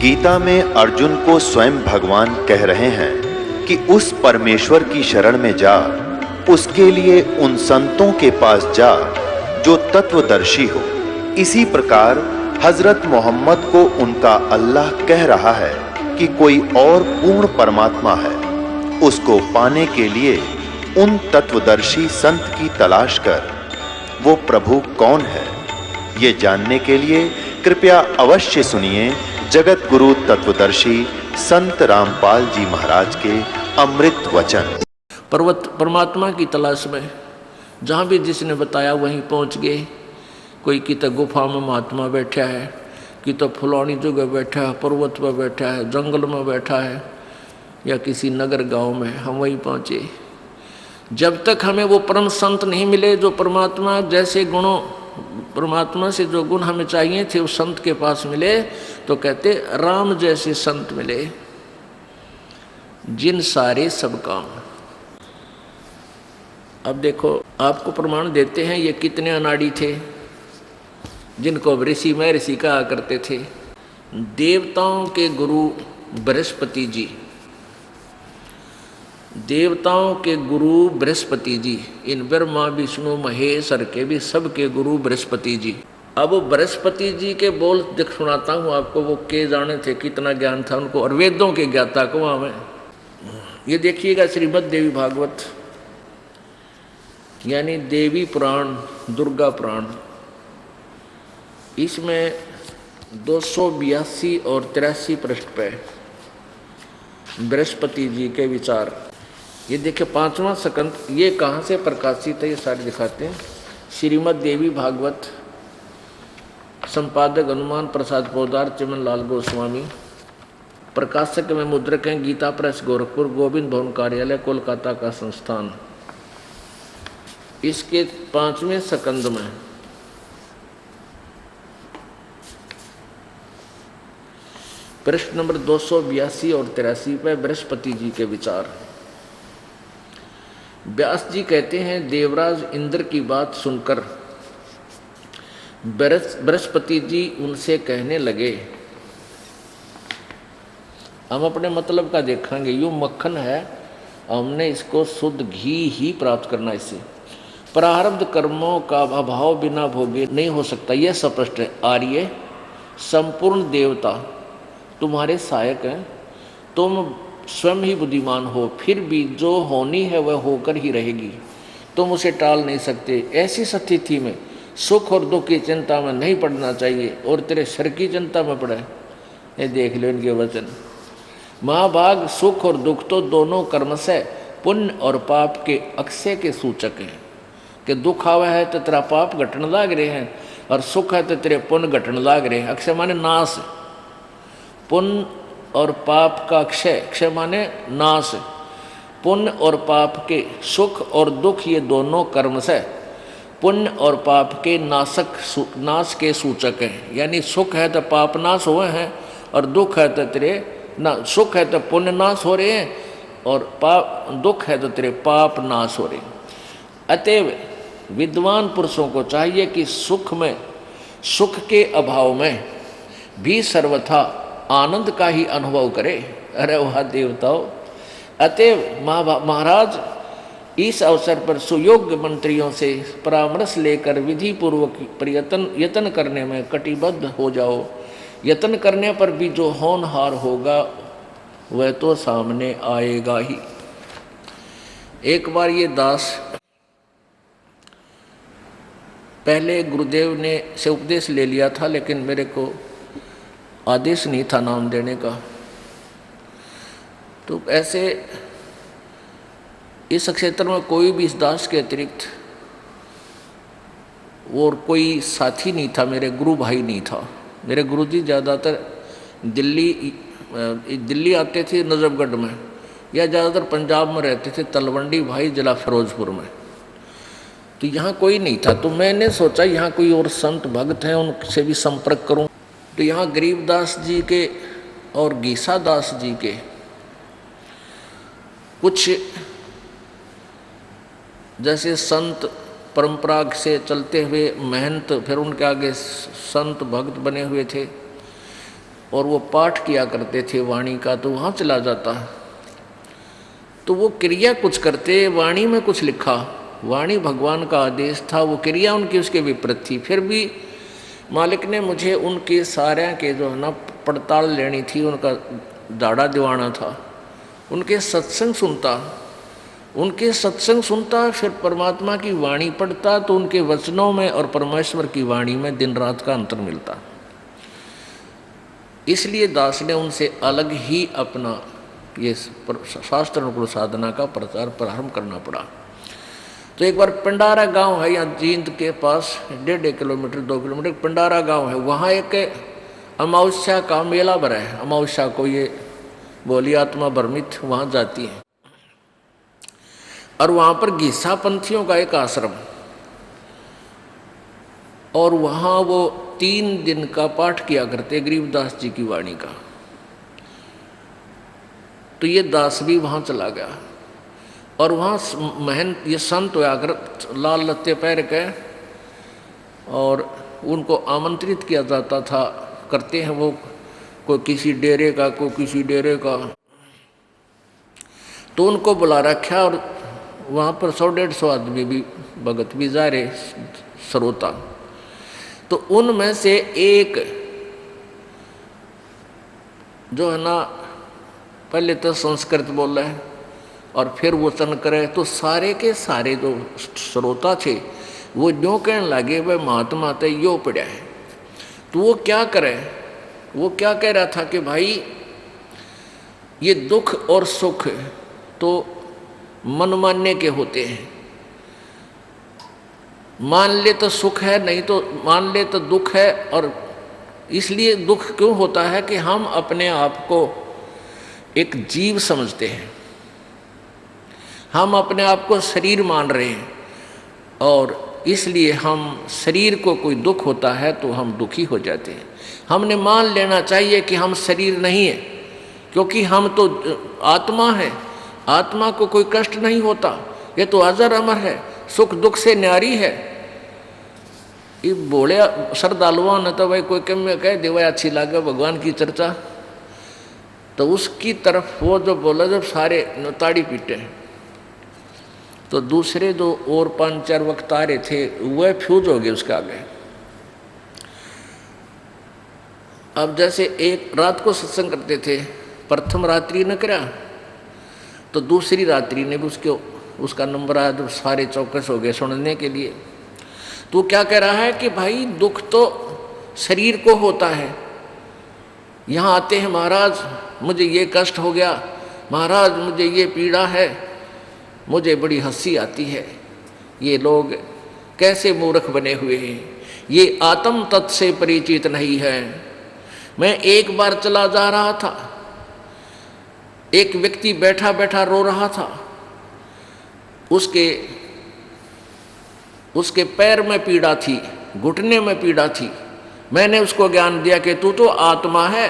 गीता में अर्जुन को स्वयं भगवान कह रहे हैं कि उस परमेश्वर की शरण में जा, उसके लिए उन संतों के पास जा जो तत्वदर्शी हो। इसी प्रकार हजरत मोहम्मद को उनका अल्लाह कह रहा है कि कोई और पूर्ण परमात्मा है, उसको पाने के लिए उन तत्वदर्शी संत की तलाश कर। वो प्रभु कौन है, ये जानने के लिए कृपया अवश्य सुनिए जगत गुरु तत्वदर्शी संत रामपाल जी महाराज के अमृत वचन। परमात्मा की तलाश में जहाँ भी जिसने बताया वहीं पहुँच गए। कोई की तो गुफा में महात्मा बैठा है, कि तो फुलौनी जगह बैठा है, पर्वत पर बैठा है, जंगल में बैठा है, या किसी नगर गांव में। हम वहीं पहुँचे। जब तक हमें वो परम संत नहीं मिले जो परमात्मा जैसे गुणों, परमात्मा से जो गुण हमें चाहिए थे उस संत के पास मिले, तो कहते राम जैसे संत मिले जिन सारे सब काम। अब देखो, आपको प्रमाण देते हैं ये कितने अनाड़ी थे जिनको ऋषि महर्षि कहा करते थे। देवताओं के गुरु बृहस्पति जी, देवताओं के गुरु बृहस्पति जी, इन ब्रह्मा विष्णु महेश्वर के भी सबके गुरु बृहस्पति जी। अब बृहस्पति जी के बोल देख सुनाता हूँ आपको, वो के जाने थे, कितना ज्ञान था उनको, और वेदों के ज्ञाता को वहाँ में। ये देखिएगा श्रीमद् देवी भागवत, यानी देवी पुराण, दुर्गा पुराण, इसमें 282 और 83 पृष्ठ पे बृहस्पति जी के विचार। ये देखिए 5वां स्कंद, ये कहाँ से प्रकाशित है ये सारे दिखाते हैं। श्रीमद् देवी भागवत, संपादक हनुमान प्रसाद पोदार, चिमन लाल गोस्वामी, प्रकाशक में मुद्रक हैं गीता प्रेस गोरखपुर, गोविंद भवन कार्यालय कोलकाता का संस्थान। इसके 5वें स्कंद में प्रश्न नंबर 282 और 83 पे बृहस्पति जी के विचार। व्यास जी कहते हैं, देवराज इंद्र की बात सुनकर बृहस्पति जी उनसे कहने लगे, हम अपने मतलब का देखेंगे, यूँ मक्खन है, हमने इसको शुद्ध घी ही प्राप्त करना। इससे प्रारब्ध कर्मों का अभाव बिना भोगे नहीं हो सकता, यह स्पष्ट है। आर्य संपूर्ण देवता तुम्हारे सहायक हैं, तुम स्वयं ही बुद्धिमान हो, फिर भी जो होनी है वह होकर ही रहेगी, तुम उसे टाल नहीं सकते। ऐसी स्थिति में सुख और दुख की चिंता में नहीं पड़ना चाहिए, और तेरे शर की चिंता में पड़े। ये देख लो इनके वचन। महाभाग, सुख और दुख तो दोनों कर्म से पुण्य और पाप के अक्षय के सूचक हैं। कि दुख आवा है तो तेरा पाप घटने लाग रहे हैं, और सुख है तो तेरे पुण्य घटने लाग रहे हैं। अक्षय माने नाश, पुण्य और पाप का अक्षय, अक्षय माने नाश। पुण्य और पाप के सुख और दुख ये दोनों कर्म से पुण्य और पाप के नाश के सूचक हैं। यानी सुख है तो पाप नाश हुए हैं, और दुख है तो तेरे सुख है तो पुण्य नाश हो रहे हैं, और दुख है तो तेरे पाप नाश हो रहे हैं। अतएव विद्वान पुरुषों को चाहिए कि सुख के अभाव में भी सर्वथा आनंद का ही अनुभव करे। अरे वह देवताओं, अतएव महाराज इस अवसर पर सुयोग्य मंत्रियों से परामर्श लेकर विधि पूर्वक यत्न करने में कटिबद्ध हो जाओ। यत्न करने पर भी जो होनहार होगा वह तो सामने आएगा ही। एक बार ये दास पहले गुरुदेव ने से उपदेश ले लिया था, लेकिन मेरे को आदेश नहीं था नाम देने का। तो ऐसे इस क्षेत्र में कोई भी इस दास के अतिरिक्त और कोई साथी नहीं था, मेरे गुरु भाई नहीं था। मेरे गुरुजी ज़्यादातर दिल्ली आते थे नजफगढ़ में, या ज़्यादातर पंजाब में रहते थे, तलवंडी भाई जिला फिरोजपुर में। तो यहाँ कोई नहीं था। तो मैंने सोचा यहाँ कोई और संत भक्त हैं, उनसे भी संपर्क करूँ। तो यहाँ गरीबदास जी के और गीसा दास जी के कुछ जैसे संत परंपरा से चलते हुए महंत, फिर उनके आगे संत भक्त बने हुए थे। और वो पाठ किया करते थे वाणी का, तो वहाँ चला जाता। तो वो क्रिया कुछ करते, वाणी में कुछ लिखा, वाणी भगवान का आदेश था, वो क्रिया उनकी उसके विपरीत थी। फिर भी मालिक ने मुझे उनके सारे के जो है ना पड़ताल लेनी थी, उनका दाड़ा दिवाना था, उनके सत्संग सुनता, फिर परमात्मा की वाणी पढ़ता, तो उनके वचनों में और परमेश्वर की वाणी में दिन रात का अंतर मिलता। इसलिए दास ने उनसे अलग ही अपना ये शास्त्र अनुकूल साधना का प्रचार प्रारंभ करना पड़ा। तो एक बार पंडारा गांव है, यहाँ जींद के पास 1.5 किलोमीटर 2 किलोमीटर पंडारा गांव है, वहाँ एक अमावस्या का मेला भरा है। अमावस्या को ये बोली आत्मा भ्रमित वहाँ जाती है, और वहाँ पर घिसा पंथियों का एक आश्रम, और वहाँ वो 3 दिन का पाठ किया करते गरीबदास जी की वाणी का। तो ये दास भी वहाँ चला गया, और वहाँ महन ये संत होया कर लाल लत्ते पहन के, और उनको आमंत्रित किया जाता था, करते हैं वो कोई किसी डेरे का, कोई किसी डेरे का, तो उनको बुला रखा। और वहाँ पर 100-150 आदमी भी भगत भी जा रहे श्रोता। तो उनमें से एक जो है ना पहले तो संस्कृत बोला है और फिर वचन करे, तो सारे के सारे जो श्रोता थे वो जो कहने लगे वह महात्मा ते यो पड़ा है। तो वो क्या करे, वो क्या कह रहा था कि भाई ये दुख और सुख तो मनमान्य के होते हैं, मान ले तो सुख है, नहीं तो मान ले तो दुख है। और इसलिए दुख क्यों होता है कि हम अपने आप को एक जीव समझते हैं, हम अपने आप को शरीर मान रहे हैं, और इसलिए हम शरीर को कोई दुख होता है तो हम दुखी हो जाते हैं। हमने मान लेना चाहिए कि हम शरीर नहीं है, क्योंकि हम तो आत्मा है, आत्मा को कोई कष्ट नहीं होता, ये तो अजर अमर है, सुख दुख से न्यारी है। ये बोले श्रद्धालुओं ने तो भाई कोई कम कह दे भाई अच्छी लगे भगवान की चर्चा, तो उसकी तरफ वो जो बोला जब सारे ताड़ी पीटे, तो दूसरे जो और 5-4 वक्तारे थे वह फ्यूज हो गए उसके आगे। अब जैसे एक रात को सत्संग करते थे, प्रथम रात्रि न करा तो दूसरी रात्रि ने भी उसका नंबर आया, तो सारे चौकस हो गए सुनने के लिए। तो क्या कह रहा है कि भाई दुख तो शरीर को होता है, यहाँ आते हैं महाराज मुझे ये कष्ट हो गया, महाराज मुझे ये पीड़ा है, मुझे बड़ी हंसी आती है, ये लोग कैसे मूर्ख बने हुए हैं, ये आत्म तत्व से परिचित नहीं है। मैं एक बार चला जा रहा था, एक व्यक्ति बैठा बैठा रो रहा था, उसके पैर में पीड़ा थी, घुटने में पीड़ा थी। मैंने उसको ज्ञान दिया कि तू तो आत्मा है।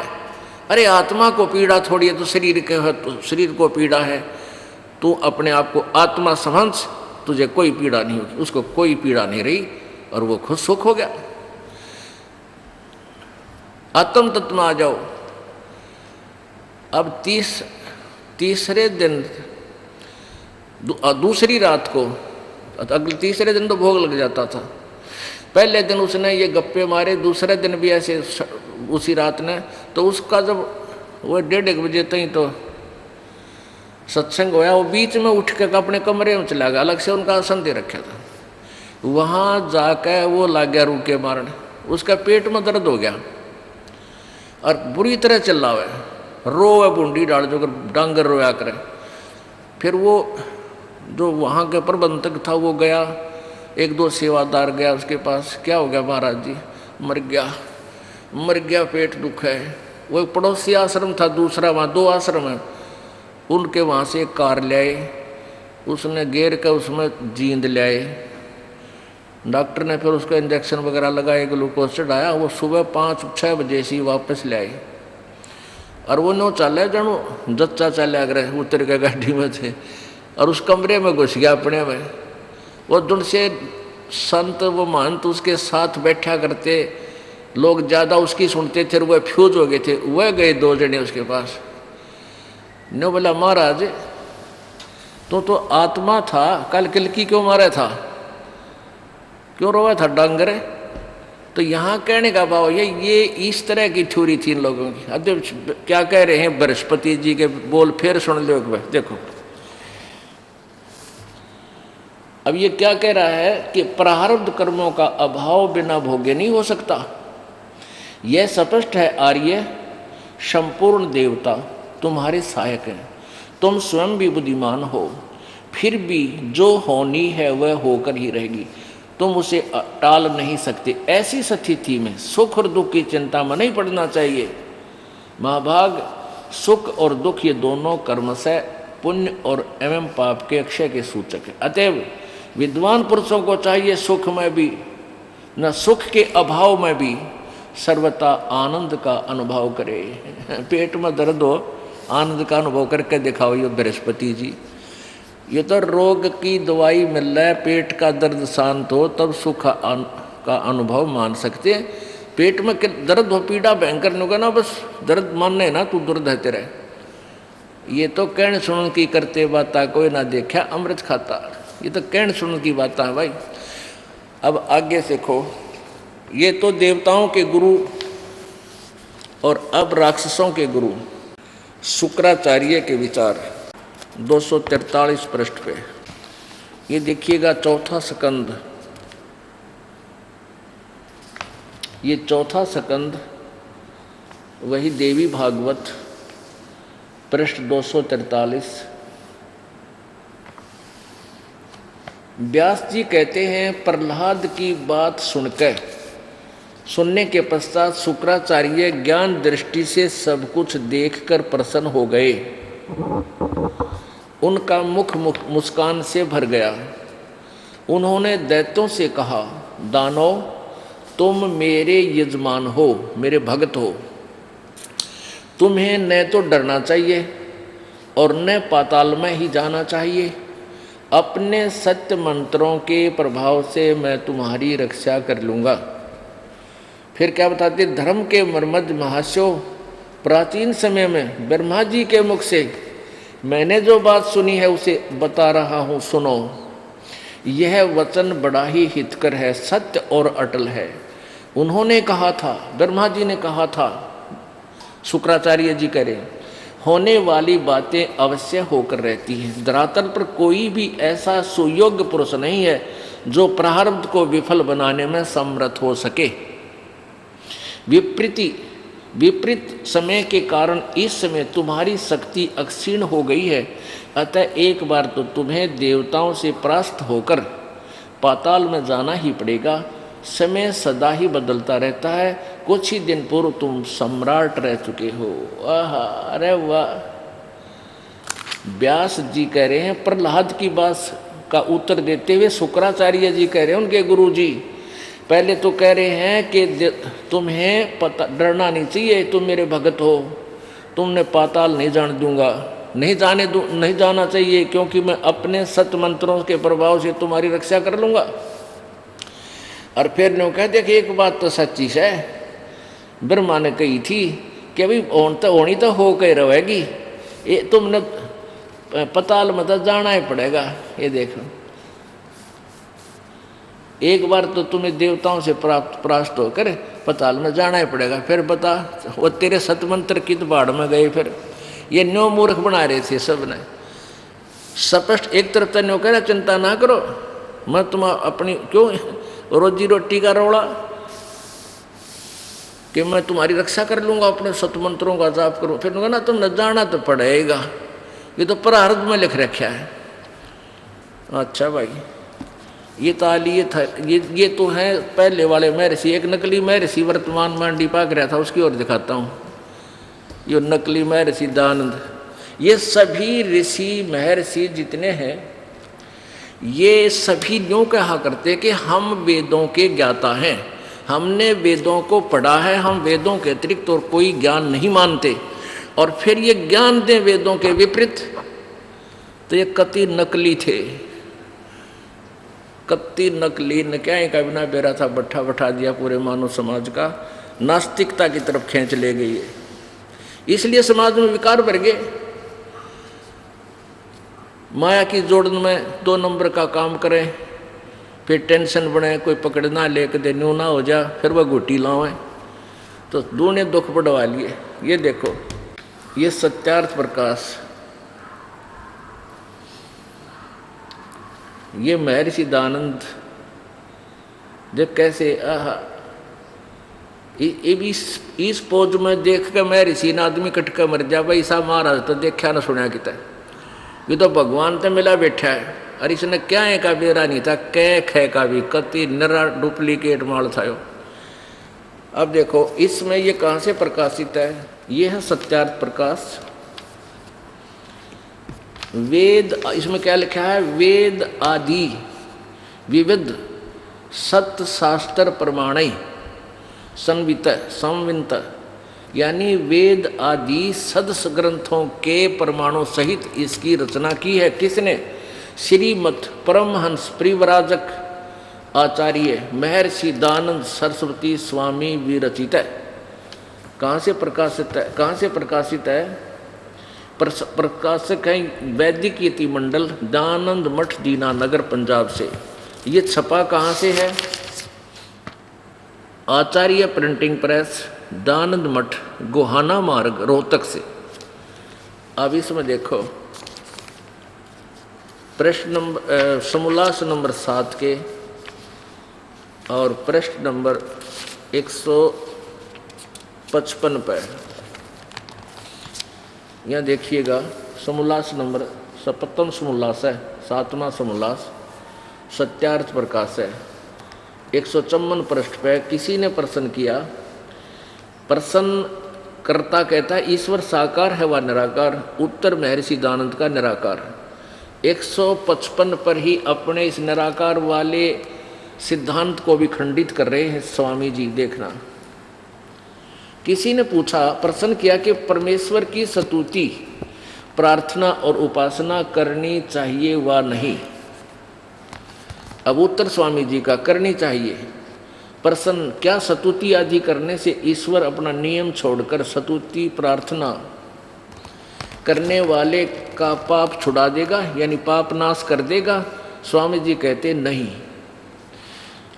अरे आत्मा को पीड़ा थोड़ी है, तो शरीर के है, तो शरीर को पीड़ा है, तू अपने आप को आत्मा समझ, तुझे कोई पीड़ा नहीं होगी। उसको कोई पीड़ा नहीं रही और वो खुद सुख हो गया। आत्म तत्व में आ जाओ। अब तीसरे दिन दूसरी रात को, अगले तीसरे दिन तो भोग लग जाता था। पहले दिन उसने ये गप्पे मारे, दूसरे दिन भी ऐसे उसी रात ने, तो उसका जब वो 1:30 बजे तक तो सत्संग होया, वो बीच में उठ के अपने कमरे में चला गया, अलग से उनका आसन दे रखा था। वहाँ जाकर वो लग गया रूके मारने, उसका पेट में दर्द हो गया और बुरी तरह चिल्ला हुआ है, रोवे बूंदी डाल जो डांगर रोया करे। फिर वो जो वहाँ के प्रबंधक था वो गया, 1-2 सेवादार गया उसके पास, क्या हो गया महाराज जी? मर गया, पेट दुख है। वो एक पड़ोसी आश्रम था दूसरा, वहाँ 2 आश्रम है, उनके वहाँ से एक कार ले आए, उसने गेर कर उसमें जींद ले आए। डॉक्टर ने फिर उसको इंजेक्शन वगैरह लगाए, ग्लूकोज चढ़ाया। वो सुबह 5-6 बजे से वापस ले आए और वो नो चले जानो जच्चा चले अगर उतर के गाड़ी में थे और उस कमरे में घुस गया अपने में। वो दुन से संत वो महंत उसके साथ बैठा करते, लोग ज़्यादा उसकी सुनते थे, वह फ्यूज हो गए थे। वह गए 2 जने उसके पास, ने बोला महाराज तो आत्मा था, कल किलकी क्यों मारा था, क्यों रोया था डांगरे। तो यहाँ कहने का भाव ये इस तरह की थ्योरी थी इन लोगों की। अब क्या कह रहे हैं बृहस्पति जी के बोल, फिर सुन लो एक बार, देखो। अब ये क्या कह रहा है कि प्रारब्ध कर्मों का अभाव बिना भोगे नहीं हो सकता। यह स्पष्ट है आर्य, संपूर्ण देवता तुम्हारे सहायक हैं, तुम स्वयं भी बुद्धिमान हो, फिर भी जो होनी है वह होकर ही रहेगी, तुम उसे टाल नहीं सकते। ऐसी स्थिति में सुख और दुख की चिंता में नहीं पड़ना चाहिए। महाभाग, सुख और दुख ये दोनों कर्मशः पुण्य और एवं पाप के अक्षय के सूचक है। अतएव विद्वान पुरुषों को चाहिए सुख में भी न सुख के अभाव में भी सर्वथा आनंद का अनुभव करे। पेट में दर्द हो, आनंद का अनुभव करके दिखाओ। ये बृहस्पति जी, ये तो रोग की दवाई मिल रहा है, पेट का दर्द शांत हो तब सुख का अनुभव मान सकते हैं। पेट में दर्द हो, पीड़ा भयंकर नहीं होगा ना, बस दर्द मानने ना, तू दर्द है तेरे। ये तो कहण सुन की करते बाता, कोई ना देखा अमृत खाता। ये तो कहण सुन की बात है भाई। अब आगे देखो, ये तो देवताओं के गुरु और अब राक्षसों के गुरु शुक्राचार्य के विचार 243 पृष्ठ पे। ये देखिएगा चौथा स्कंद, ये चौथा स्कंद वही देवी भागवत पृष्ठ 243। व्यास जी कहते हैं, प्रहलाद की बात सुनने के पश्चात शुक्राचार्य ज्ञान दृष्टि से सब कुछ देखकर प्रसन्न हो गए। उनका मुख मुस्कान से भर गया। उन्होंने दैत्यों से कहा, दानव तुम मेरे यजमान हो, मेरे भक्त हो, तुम्हें न तो डरना चाहिए और न पाताल में ही जाना चाहिए। अपने सत्य मंत्रों के प्रभाव से मैं तुम्हारी रक्षा कर लूँगा। फिर क्या बताते, धर्म के मर्मद महास्यो, प्राचीन समय में ब्रह्मा जी के मुख से मैंने जो बात सुनी है उसे बता रहा हूँ, सुनो। यह वचन बड़ा ही हितकर है, सत्य और अटल है। उन्होंने कहा था, ब्रह्मा जी ने कहा था, शुक्राचार्य जी कह रहे, होने वाली बातें अवश्य होकर रहती हैं। धरातल पर कोई भी ऐसा सुयोग्य पुरुष नहीं है जो प्रारब्ध को विफल बनाने में समर्थ हो सके। विपरीत समय के कारण इस समय तुम्हारी शक्ति अक्षीण हो गई है। अतः एक बार तो तुम्हें देवताओं से परास्त होकर पाताल में जाना ही पड़ेगा। समय सदा ही बदलता रहता है। कुछ ही दिन पूर्व तुम सम्राट रह चुके हो। आहा, अरे वाह। व्यास जी कह रहे हैं, प्रहलाद की बात का उत्तर देते हुए शुक्राचार्य जी कह रहे हैं, उनके गुरु जी पहले तो कह रहे हैं कि तुम्हें पता डरना नहीं चाहिए, तुम मेरे भगत हो, तुमने पाताल नहीं जान दूंगा, नहीं जाना चाहिए, क्योंकि मैं अपने सत्य मंत्रों के प्रभाव से तुम्हारी रक्षा कर लूँगा। और फिर ने कह दिया कि एक बात तो सच्ची है, ब्रह्मा ने कही थी कि अभी होनी तो हो के रहेगी, ये तुमने पाताल में तो जाना ही पड़ेगा। ये देखो, एक बार तो तुम्हें देवताओं से परास्त होकर पाताल में जाना ही पड़ेगा। फिर बता, वो तेरे सतमंत्र की तो बाढ़ में गए। फिर ये न्यो मूर्ख बना रहे थे सब ने। स्पष्ट एक तरफ तो न्यो कह रहा, चिंता ना करो, मैं तुम अपनी क्यों रोजी रोटी का रोड़ा कि मैं तुम्हारी रक्षा कर लूँगा, अपने सतमंत्रों का जाप करूँ। फिर ना तुम न जाना तो पड़ेगा, ये तो प्रारब्ध में लिख रखा है। अच्छा भाई, ये ताली ये तो है पहले वाले महर्षि। एक नकली महर्षि वर्तमान में अंडी पाक रहा था, उसकी ओर दिखाता हूँ। ये नकली महर्षि दानंद, ये सभी ऋषि महर्षि जितने हैं, ये सभी यूँ कहा करते कि हम वेदों के ज्ञाता हैं, हमने वेदों को पढ़ा है, हम वेदों के अतिरिक्त और कोई ज्ञान नहीं मानते। और फिर ये ज्ञान दें वेदों के विपरीत, तो ये कति नकली थे, कति नकली। न क्या का बिना बेरा था, बट्ठा बैठा दिया पूरे मानव समाज का। नास्तिकता की तरफ खींच ले गई है। इसलिए समाज में विकार बढ़ गए। माया की जोड़न में 2 नंबर का काम करें, फिर टेंशन बने, कोई पकड़ना लेके दे न्यू ना हो जा, फिर वह घुटी लावें, तो दूने दुख बढ़वा लिए। ये देखो, ये सत्यार्थ प्रकाश, ये महर्षि दयानंद जब कैसे इस पोज में देख के महर्षि ने आदमी कटका मर जा भाई साहब, महाराज तो देखा ना सुना किता, ये तो भगवान तो मिला बैठा है। और इसने क्या है का बेरा नहीं था, कै खे का भी कति नरा डुप्लीकेट माल था यो। अब देखो इसमें ये कहाँ से प्रकाशित है, ये है सत्यार्थ प्रकाश। वेद, इसमें क्या लिखा है, वेद आदि विविध सत्य शास्त्र प्रमाणय संवित संवित, यानी वेद आदि सदस ग्रंथों के प्रमाणों सहित इसकी रचना की है। किसने? श्रीमद् परमहंस परिव्राजक आचार्य महर्षि दयानंद सरस्वती स्वामी विरचित है। कहाँ से प्रकाशित है? कहाँ से प्रकाशित है? प्रकाशक है वैदिक यति मंडल, दयानंद मठ, दीनानगर, पंजाब से। ये छपा कहाँ से है? आचार्य प्रिंटिंग प्रेस, दयानंद मठ, गोहाना मार्ग, रोहतक से। अब इसमें देखो प्रश्न नंबर समोल्लास नंबर 7 के और प्रश्न नंबर 155 पर यहाँ देखिएगा। समोल्लास नंबर 57 समोल्लास है, 7वां समोल्लास सत्यार्थ प्रकाश है। 154 पृष्ठ पे किसी ने प्रश्न किया, प्रश्न कर्ता कहता है ईश्वर साकार है व निराकार? उत्तर महर्षि दयानंद का निराकार। 155 पर ही अपने इस निराकार वाले सिद्धांत को भी खंडित कर रहे हैं स्वामी जी। देखना, किसी ने पूछा, प्रश्न किया कि परमेश्वर की स्तुति, प्रार्थना और उपासना करनी चाहिए व नहीं? अब उत्तर स्वामी जी का, करनी चाहिए। प्रश्न, क्या स्तुति आदि करने से ईश्वर अपना नियम छोड़कर स्तुति प्रार्थना करने वाले का पाप छुड़ा देगा, यानी पाप नाश कर देगा? स्वामी जी कहते नहीं।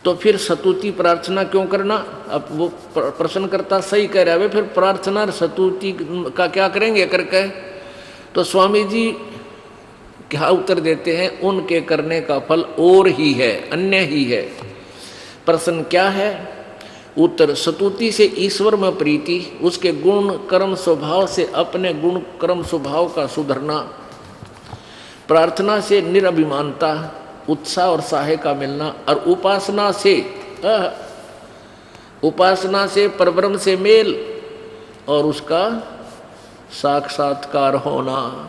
तो फिर स्तुति प्रार्थना क्यों करना? अब वो प्रश्न करता सही कह रहा है, फिर प्रार्थना और स्तुति का क्या करेंगे करके? तो स्वामी जी क्या उत्तर देते हैं, उनके करने का फल और ही है, अन्य ही है। प्रश्न क्या है? उत्तर, स्तुति से ईश्वर में प्रीति, उसके गुण कर्म स्वभाव से अपने गुण कर्म स्वभाव का सुधरना, प्रार्थना से निरभिमानता, उत्साह और साहे का मिलना, और उपासना से परब्रह्म से मेल और उसका साक्षात्कार होना।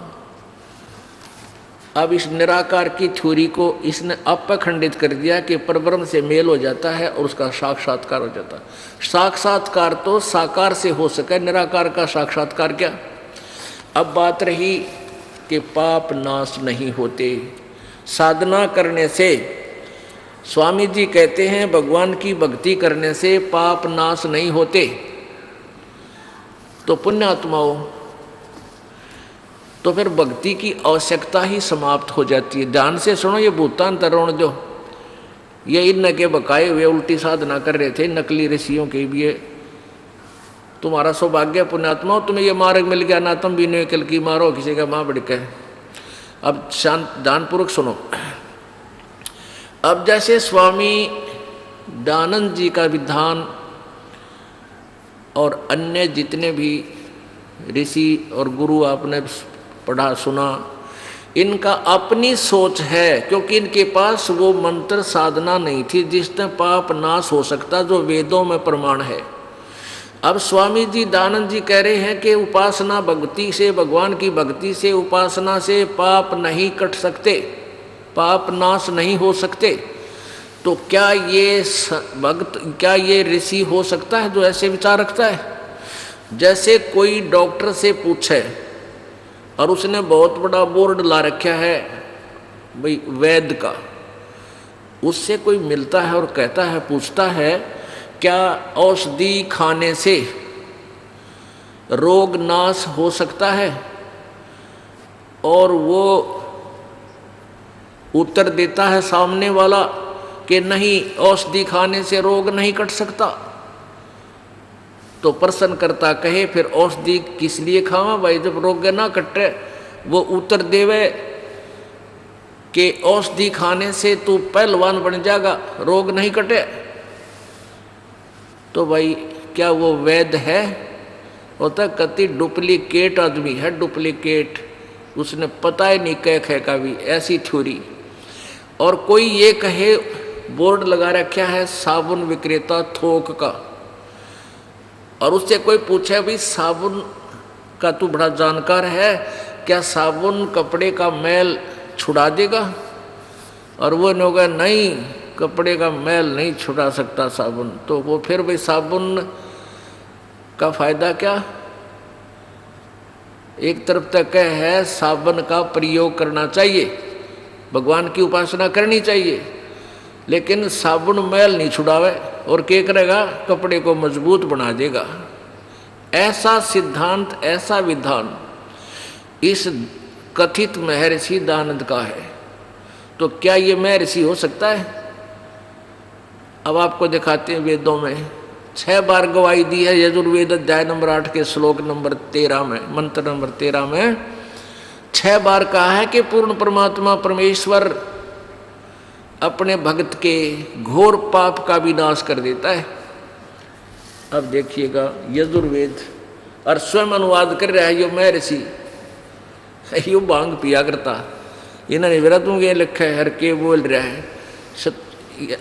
अब इस निराकार की थ्योरी को इसने अपखंडित कर दिया कि परब्रह्म से मेल हो जाता है और उसका साक्षात्कार हो जाता है। साक्षात्कार तो साकार से हो सके, निराकार का साक्षात्कार क्या? अब बात रही कि पाप नाश नहीं होते साधना करने से। स्वामी जी कहते हैं भगवान की भक्ति करने से पाप नाश नहीं होते। तो पुण्यात्माओं, तो फिर भक्ति की आवश्यकता ही समाप्त हो जाती है। ध्यान से सुनो, ये भूतान तरुण जो ये इन के बकाए हुए उल्टी साधना कर रहे थे नकली ऋषियों के भी, तुम्हारा सौभाग्य पुण्यात्मा, तुम्हें ये मार्ग मिल गया ना, तुम भी निकल की मारो किसी का माँ बड़के। अब शांत ध्यानपूर्वक सुनो। अब जैसे स्वामी दयानंद जी का विधान और अन्य जितने भी ऋषि और गुरु आपने पढ़ा सुना, इनका अपनी सोच है, क्योंकि इनके पास वो मंत्र साधना नहीं थी जिससे पाप नाश हो सकता जो वेदों में प्रमाण है। अब स्वामी जी दयानंद जी कह रहे हैं कि उपासना भक्ति से, भगवान की भक्ति से, उपासना से पाप नहीं कट सकते, पाप नाश नहीं हो सकते। तो क्या ये भक्त, क्या ये ऋषि हो सकता है जो ऐसे विचार रखता है? जैसे कोई डॉक्टर से पूछे और उसने बहुत बड़ा बोर्ड ला रखा है भाई वैद्य का, उससे कोई मिलता है और कहता है, पूछता है क्या औषधि खाने से रोग नाश हो सकता है? और वो उत्तर देता है सामने वाला कि नहीं, औषधि खाने से रोग नहीं कट सकता। तो प्रश्नकर्ता कहे फिर औषधि किस लिए खावा भाई जब रोग ना कटे? वो उत्तर देवे कि औषधि खाने से तू पहलवान बन जाएगा, रोग नहीं कटे। तो भाई क्या वो वैध है? होता कति डुप्लीकेट आदमी है, डुप्लीकेट, उसने पता ही नहीं कह खे का भी, ऐसी थ्योरी। और कोई ये कहे, बोर्ड लगा रखा है साबुन विक्रेता थोक का, और उससे कोई पूछे भाई साबुन का तू बड़ा जानकार है, क्या साबुन कपड़े का मैल छुड़ा देगा? और वो ने होगा नहीं, कपड़े का मैल नहीं छुड़ा सकता साबुन। तो वो फिर भाई साबुन का फायदा क्या? एक तरफ तक है साबुन का प्रयोग करना चाहिए, भगवान की उपासना करनी चाहिए, लेकिन साबुन मैल नहीं छुड़ावे और क्या करेगा? कपड़े को मजबूत बना देगा। ऐसा सिद्धांत, ऐसा विधान इस कथित महर्षि दयानंद का है। तो क्या ये महर्षि हो सकता है? अब आपको दिखाते हैं वेदों में 6 बार गवाही दी है। यजुर्वेद अध्याय नंबर 8 के श्लोक नंबर 13 में, मंत्र नंबर 13 में 6 बार कहा है कि पूर्ण परमात्मा परमेश्वर अपने भक्त के घोर पाप का विनाश कर देता है। अब देखिएगा यजुर्वेद, और स्वयं अनुवाद कर रहा है यो महर्षि, यो भांग पिया करता, इन्होंने व्रतों के लिखा है, हर के बोल रहा है।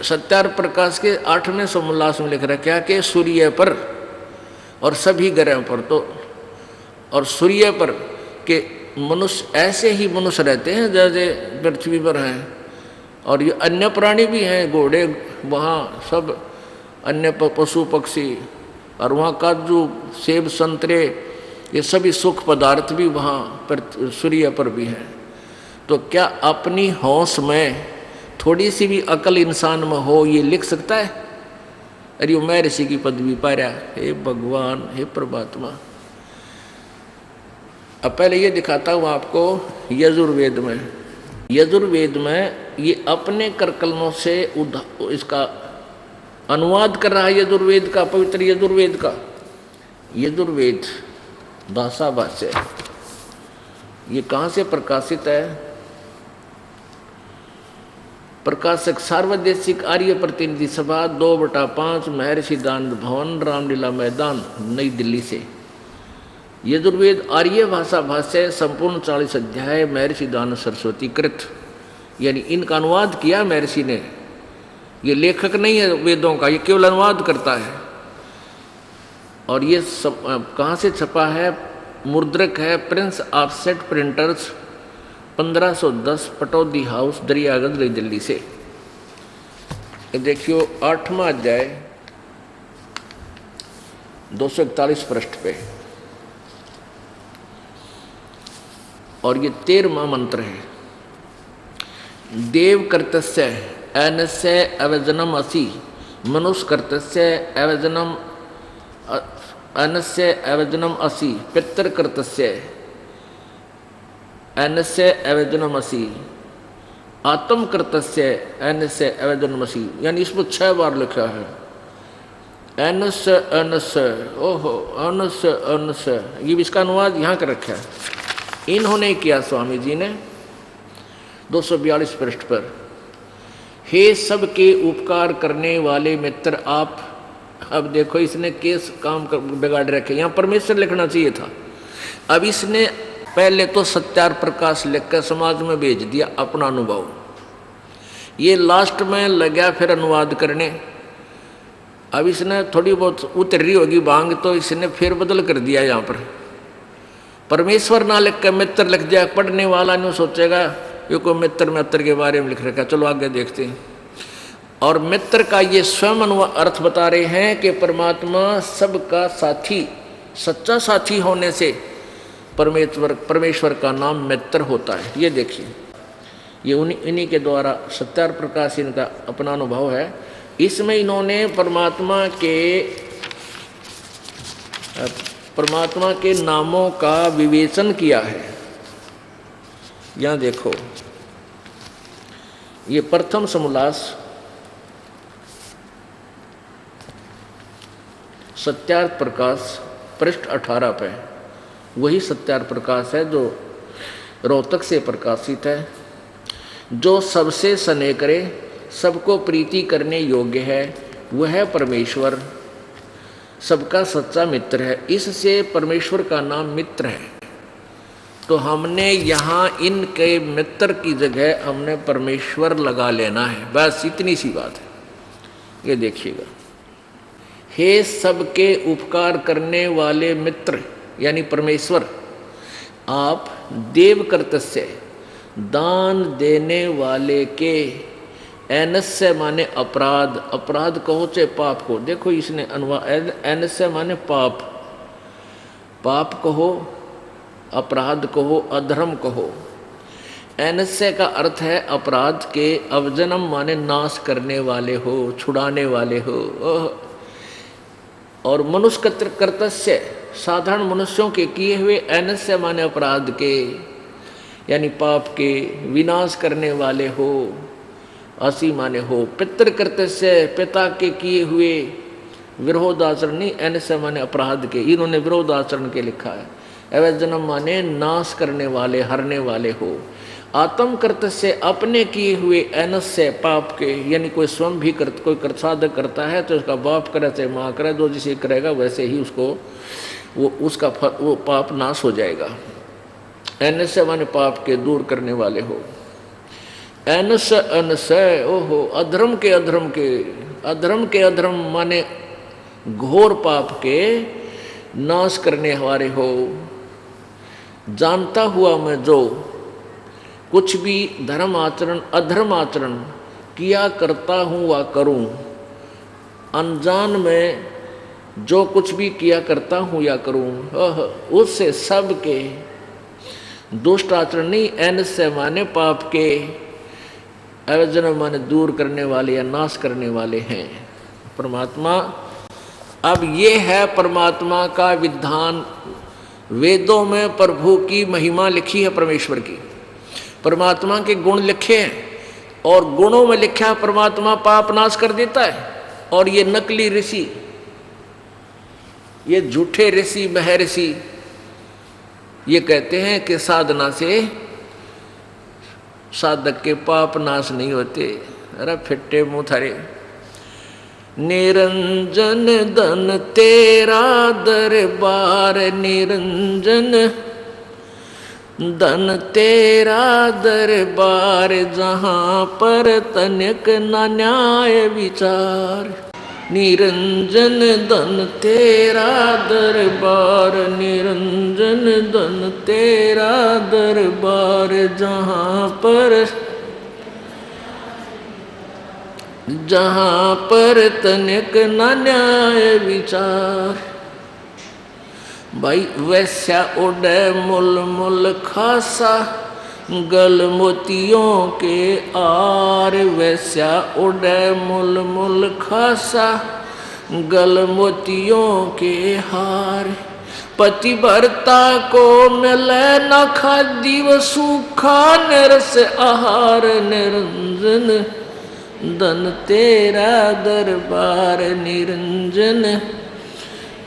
सत्यार प्रकाश के 8वें सोमोल्लास में लिख रखा है कि सूर्य पर और सभी ग्रहों पर, तो और सूर्य पर के मनुष्य ऐसे ही मनुष्य रहते हैं जैसे पृथ्वी पर हैं, और ये अन्य प्राणी भी हैं, घोड़े वहाँ सब अन्य पशु पक्षी, और वहाँ काजू सेब संतरे ये सभी सुख पदार्थ भी वहाँ पर सूर्य पर भी हैं। तो क्या अपनी होश में थोड़ी सी भी अकल इंसान में हो ये लिख सकता है? अरे महर्षि की पदवी पा रहा, हे भगवान, हे परमात्मा। अब पहले ये दिखाता हूँ आपको यजुर्वेद में। यजुर्वेद में ये अपने करकलमों से इसका अनुवाद कर रहा है, यजुर्वेद का, पवित्र यजुर्वेद का। यजुर्वेद भाषा भाष्य ये कहाँ से प्रकाशित है? प्रकाशक सार्वदेशिक आर्य प्रतिनिधि सभा 2/5 महर्षि दयानंद भवन, रामलीला मैदान, नई दिल्ली से। यजुर्वेद आर्य भाषा भाष्य संपूर्ण 40 अध्याय महर्षि दयानंद सरस्वती कृत, यानी इनका अनुवाद किया महर्षि ने। ये लेखक नहीं है वेदों का, ये केवल अनुवाद करता है। और ये कहाँ से छपा है? मुद्रक है Prince offset printers, 1510 Pataudi house, Daryaganj, नई दिल्ली से। देखियो 8वां अध्याय 241 पृष्ठ पे, और ये 13वां मंत्र है। देव कर्तस्य अनस्य अवजनम असि, मनुष्य कर्तस्य अवजनम अनस्य अवजनम असि, पितृ कर्तस्य अनस्य अवजनम असि, आत्म कर्तस्य अनस्य अवजनम असि। यानी इसमें 6 बार लिखा है अनस्य अनस्य, ओहो अनस्य अनस्य, ये इसका अनुवाद यहाँ कर रखा है। इन्होंने किया स्वामी जी ने 242 पृष्ठ पर। हे सबके उपकार करने वाले मित्र आप, अब देखो इसने केस काम बिगाड़ रखे, यहाँ परमेश्वर लिखना चाहिए था। अब इसने पहले तो सत्यार प्रकाश लिखकर समाज में भेज दिया अपना अनुभव, ये लास्ट में लगा फिर अनुवाद करने। अब इसने थोड़ी बहुत उतर रही होगी भांग, तो इसने फिर बदल कर दिया। यहाँ पर परमेश्वर ना लिख कर मित्र लिख दिया, पढ़ने वाला नहीं सोचेगा ये कोई मित्र के बारे में लिख रखा, चलो आगे देखते हैं। और मित्र का ये स्वयं अर्थ बता रहे हैं कि परमात्मा सबका साथी, सच्चा साथी होने से परमेश्वर का नाम मित्र होता है। ये देखिए, ये इन्हीं के द्वारा सत्यार प्रकाश इनका अपना अनुभव है। इसमें इन्होंने परमात्मा के नामों का विवेचन किया है। यहाँ देखो, ये प्रथम समोल्लास सत्यार्थ प्रकाश पृष्ठ 18 पे, वही सत्यार्थ प्रकाश है जो रोहतक से प्रकाशित है। जो सबसे स्नेह करे, सबको प्रीति करने योग्य है, वह परमेश्वर सबका सच्चा मित्र है। इससे परमेश्वर का नाम मित्र है। तो हमने यहाँ इनके मित्र की जगह हमने परमेश्वर लगा लेना है, बस इतनी सी बात है। ये देखिएगा, हे सबके उपकार करने वाले मित्र यानी परमेश्वर, आप देव कर्तस्य दान देने वाले के, एनस्य माने अपराध, अपराध कहो चाहे पाप को, देखो इसने अनुवाद, एनस्य माने पाप, पाप कहो, अपराध कहो, अधर्म कहो। एनस्य का अर्थ है अपराध के, अवजनम माने नाश करने वाले हो, छुड़ाने वाले हो। और मनुष्य कर्तस्य साधारण मनुष्यों के किए हुए, एनस्य माने अपराध के यानी पाप के, विनाश करने वाले हो, असी माने हो। पितृ कर्तस्य पिता के किए हुए विरोधाचरण नहीं, एनस्य माने अपराध के, इन्होंने विरोधाचरण के लिखा है। अवजनम माने नाश करने वाले, हरने वाले हो। आत्म कर्तस्य अपने किए हुए, एनस्य पाप के, यानी कोई स्वयं भी कोई साधक करता है तो उसका बाप करे चाहे माँ करे, जो जिसे करेगा वैसे ही उसको वो पाप नाश हो जाएगा। एनस्य माने पाप के, दूर करने वाले हो। एनस्य अनस्य, ओहो, अधर्म के, अधर्म के, अधर्म के, अधर्म माने घोर पाप के नाश करने वाले हो। जानता हुआ मैं जो कुछ भी धर्म आचरण अधर्म आचरण किया करता हूँ वा करूँ, अनजान में जो कुछ भी किया करता हूँ या करूँ, उससे सब के, दुष्ट आचरण नहीं, एनस्य माने पाप के, अवजन माने दूर करने वाले या नाश करने वाले हैं परमात्मा। अब ये है परमात्मा का विधान। वेदों में प्रभु की महिमा लिखी है, परमेश्वर की, परमात्मा के गुण लिखे हैं, और गुणों में लिखा है परमात्मा पाप नाश कर देता है। और ये नकली ऋषि, ये झूठे ऋषि, महर्षि, ये कहते हैं कि साधना से साधक के पाप नाश नहीं होते। अरे फिट्टे मुंह थारे। निरंजन धन तेरा दरबार, निरंजन धन तेरा दरबार, जहाँ पर तनिक न न्याय विचार। निरंजन धन तेरा दरबार, निरंजन धन तेरा दरबार, जहाँ पर तनिक न न्याय विचार। भाई वैश्या उड़े मुल मुल खासा, गल मोतियों के आर। वैश्या उड़े मुल मुल खासा, गल मोतियों के हार। पतिव्रता को मिले न खादी व सूखा, निरस आहार। निरंजन धन तेरा दरबार, निरंजन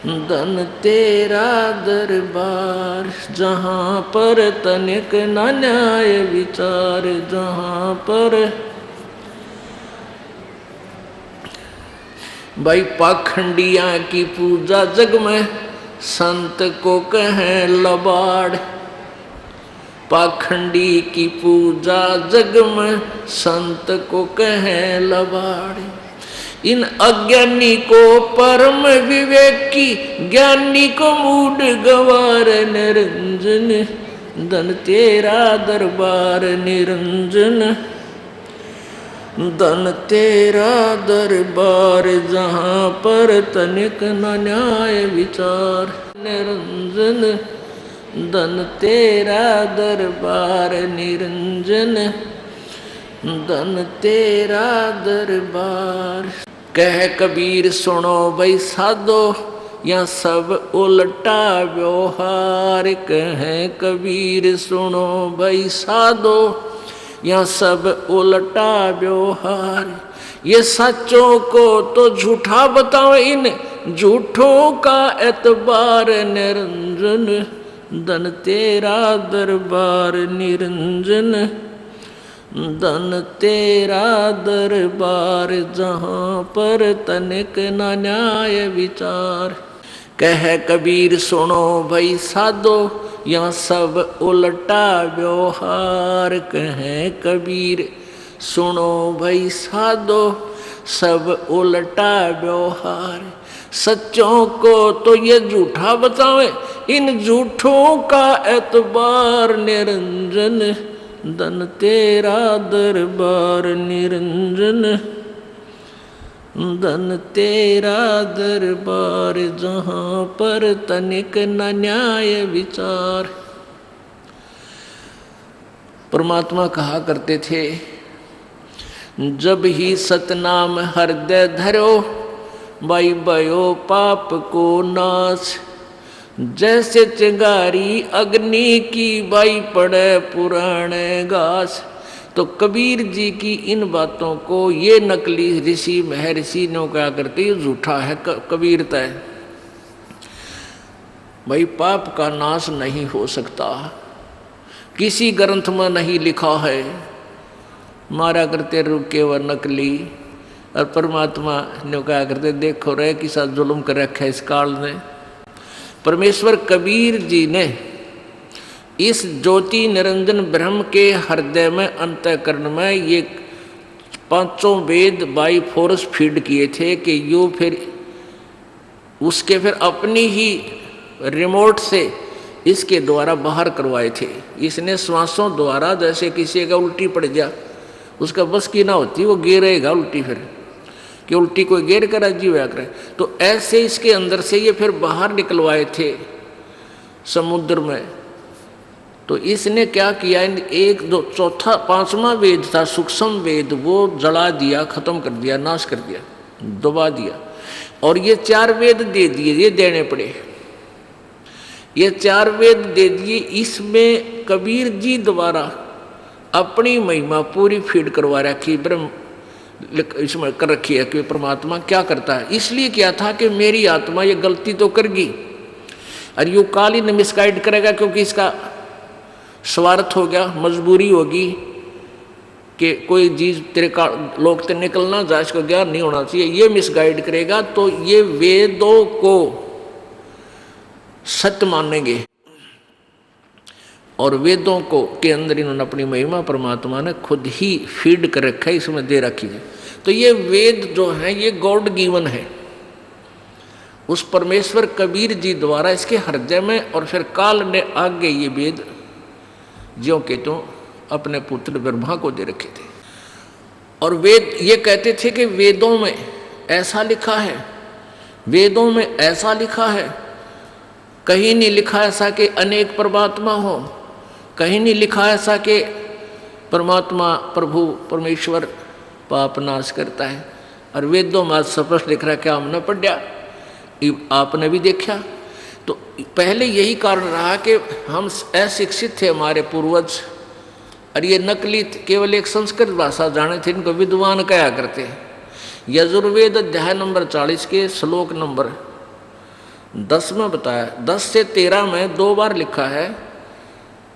धन तेरा दरबार, जहाँ पर तनिक न न्याय विचार। जहाँ पर भाई पाखंडिया की पूजा जग में, संत को कहें लबाड़। पाखंडी की पूजा जग में, संत को कहें लबाड़। इन अज्ञानी को परम विवेकी, ज्ञानी को मूड गवार। निरंजन धन तेरा दरबार, निरंजन धन तेरा दरबार, जहाँ पर तनिक न न्याय विचार। निरंजन धन तेरा दरबार, निरंजन धन तेरा दरबार। कह कबीर सुनो भाई साधो, या सब उल्टा व्यवहार। कह कबीर सुनो भाई साधो, या सब उल्टा व्यवहार। ये सच्चों को तो झूठा बताओ, इन झूठों का एतबार निरंजन। धन तेरा दरबार निरंजन, धन तेरा दरबार, जहाँ पर तनिक न न्याय विचार। कह कबीर सुनो भाई साधो, या सब उल्टा व्यवहार। कह कबीर सुनो भाई साधो, सब उल्टा व्यवहार। सच्चों को तो ये झूठा बतावे, इन झूठों का एतबार निरंजन। धन तेरा दरबार निरंजन, धन तेरा दरबार, जहाँ पर तनिक न न्याय विचार। परमात्मा कहा करते थे, जब ही सतनाम हृदय धरो, बाई भयो पाप को नाश। जैसे चिंगारी अग्नि की, बाई पड़े पुराने घास। तो कबीर जी की इन बातों को ये नकली ऋषि महर्षि ने क्या करते, ये झूठा है कबीरता है। भाई पाप का नाश नहीं हो सकता, किसी ग्रंथ में नहीं लिखा है। मारा करते रुके व नकली, और परमात्मा ने क्या करते, देखो रे कि साथ जुल्म कर रखा है इस काल ने। परमेश्वर कबीर जी ने इस ज्योति निरंजन ब्रह्म के हृदय में अंतःकरण में ये पांचों वेद बाई फोर्स फीड किए थे कि यो फिर उसके फिर अपनी ही रिमोट से इसके द्वारा बाहर करवाए थे। इसने श्वासों द्वारा, जैसे किसी का उल्टी पड़ गया उसका बस की ना होती, वो गिरेगा उल्टी, फिर कि उल्टी कोई गिर कर अजीब होया करे, तो ऐसे इसके अंदर से ये फिर बाहर निकलवाए थे समुद्र में। तो इसने क्या किया, एक दो चौथा पांचवा वेद था सूक्ष्म वेद, वो जला दिया, खत्म कर दिया, नाश कर दिया, दबा दिया। और ये चार वेद दे दिए, ये देने पड़े। ये चार वेद दे दिए, इसमें कबीर जी द्वारा अपनी महिमा पूरी फीड करवा रखी, ब्रह्म इसमें कर रखी है कि परमात्मा क्या करता है। इसलिए क्या था कि मेरी आत्मा ये गलती तो करेगी, और यू काली ने मिसगाइड करेगा, क्योंकि इसका स्वार्थ हो गया, मजबूरी होगी कि कोई चीज तेरे का लोग ते निकलना जाए, इसको ज्ञान नहीं होना चाहिए, ये मिसगाइड करेगा। तो ये वेदों को सत्य मानेंगे, और वेदों को के अंदर इन्होंने अपनी महिमा परमात्मा ने खुद ही फीड कर रखा है, इसमें दे रखी है। तो ये वेद जो है ये गॉड गिवन है उस परमेश्वर कबीर जी द्वारा इसके हृदय में, और फिर काल ने आगे ये वेद ज्यों के त्यों अपने पुत्र ब्रह्मा को दे रखे थे। और वेद ये कहते थे कि वेदों में ऐसा लिखा है, वेदों में ऐसा लिखा है, कहीं नहीं लिखा ऐसा कि अनेक परमात्मा हो, कहीं नहीं लिखा ऐसा कि परमात्मा प्रभु परमेश्वर पाप नाश करता है। और वेदों में स्पष्ट लिख रहा, क्या हमने पढ़ा, आपने भी देखा। तो पहले यही कारण रहा कि हम अशिक्षित थे, हमारे पूर्वज, और ये नकली केवल एक संस्कृत भाषा जाने थे, इनको विद्वान कहा करते हैं। यजुर्वेद अध्याय नंबर 40 के श्लोक नंबर 10 में बताया, 10 से 13 में 2 बार लिखा है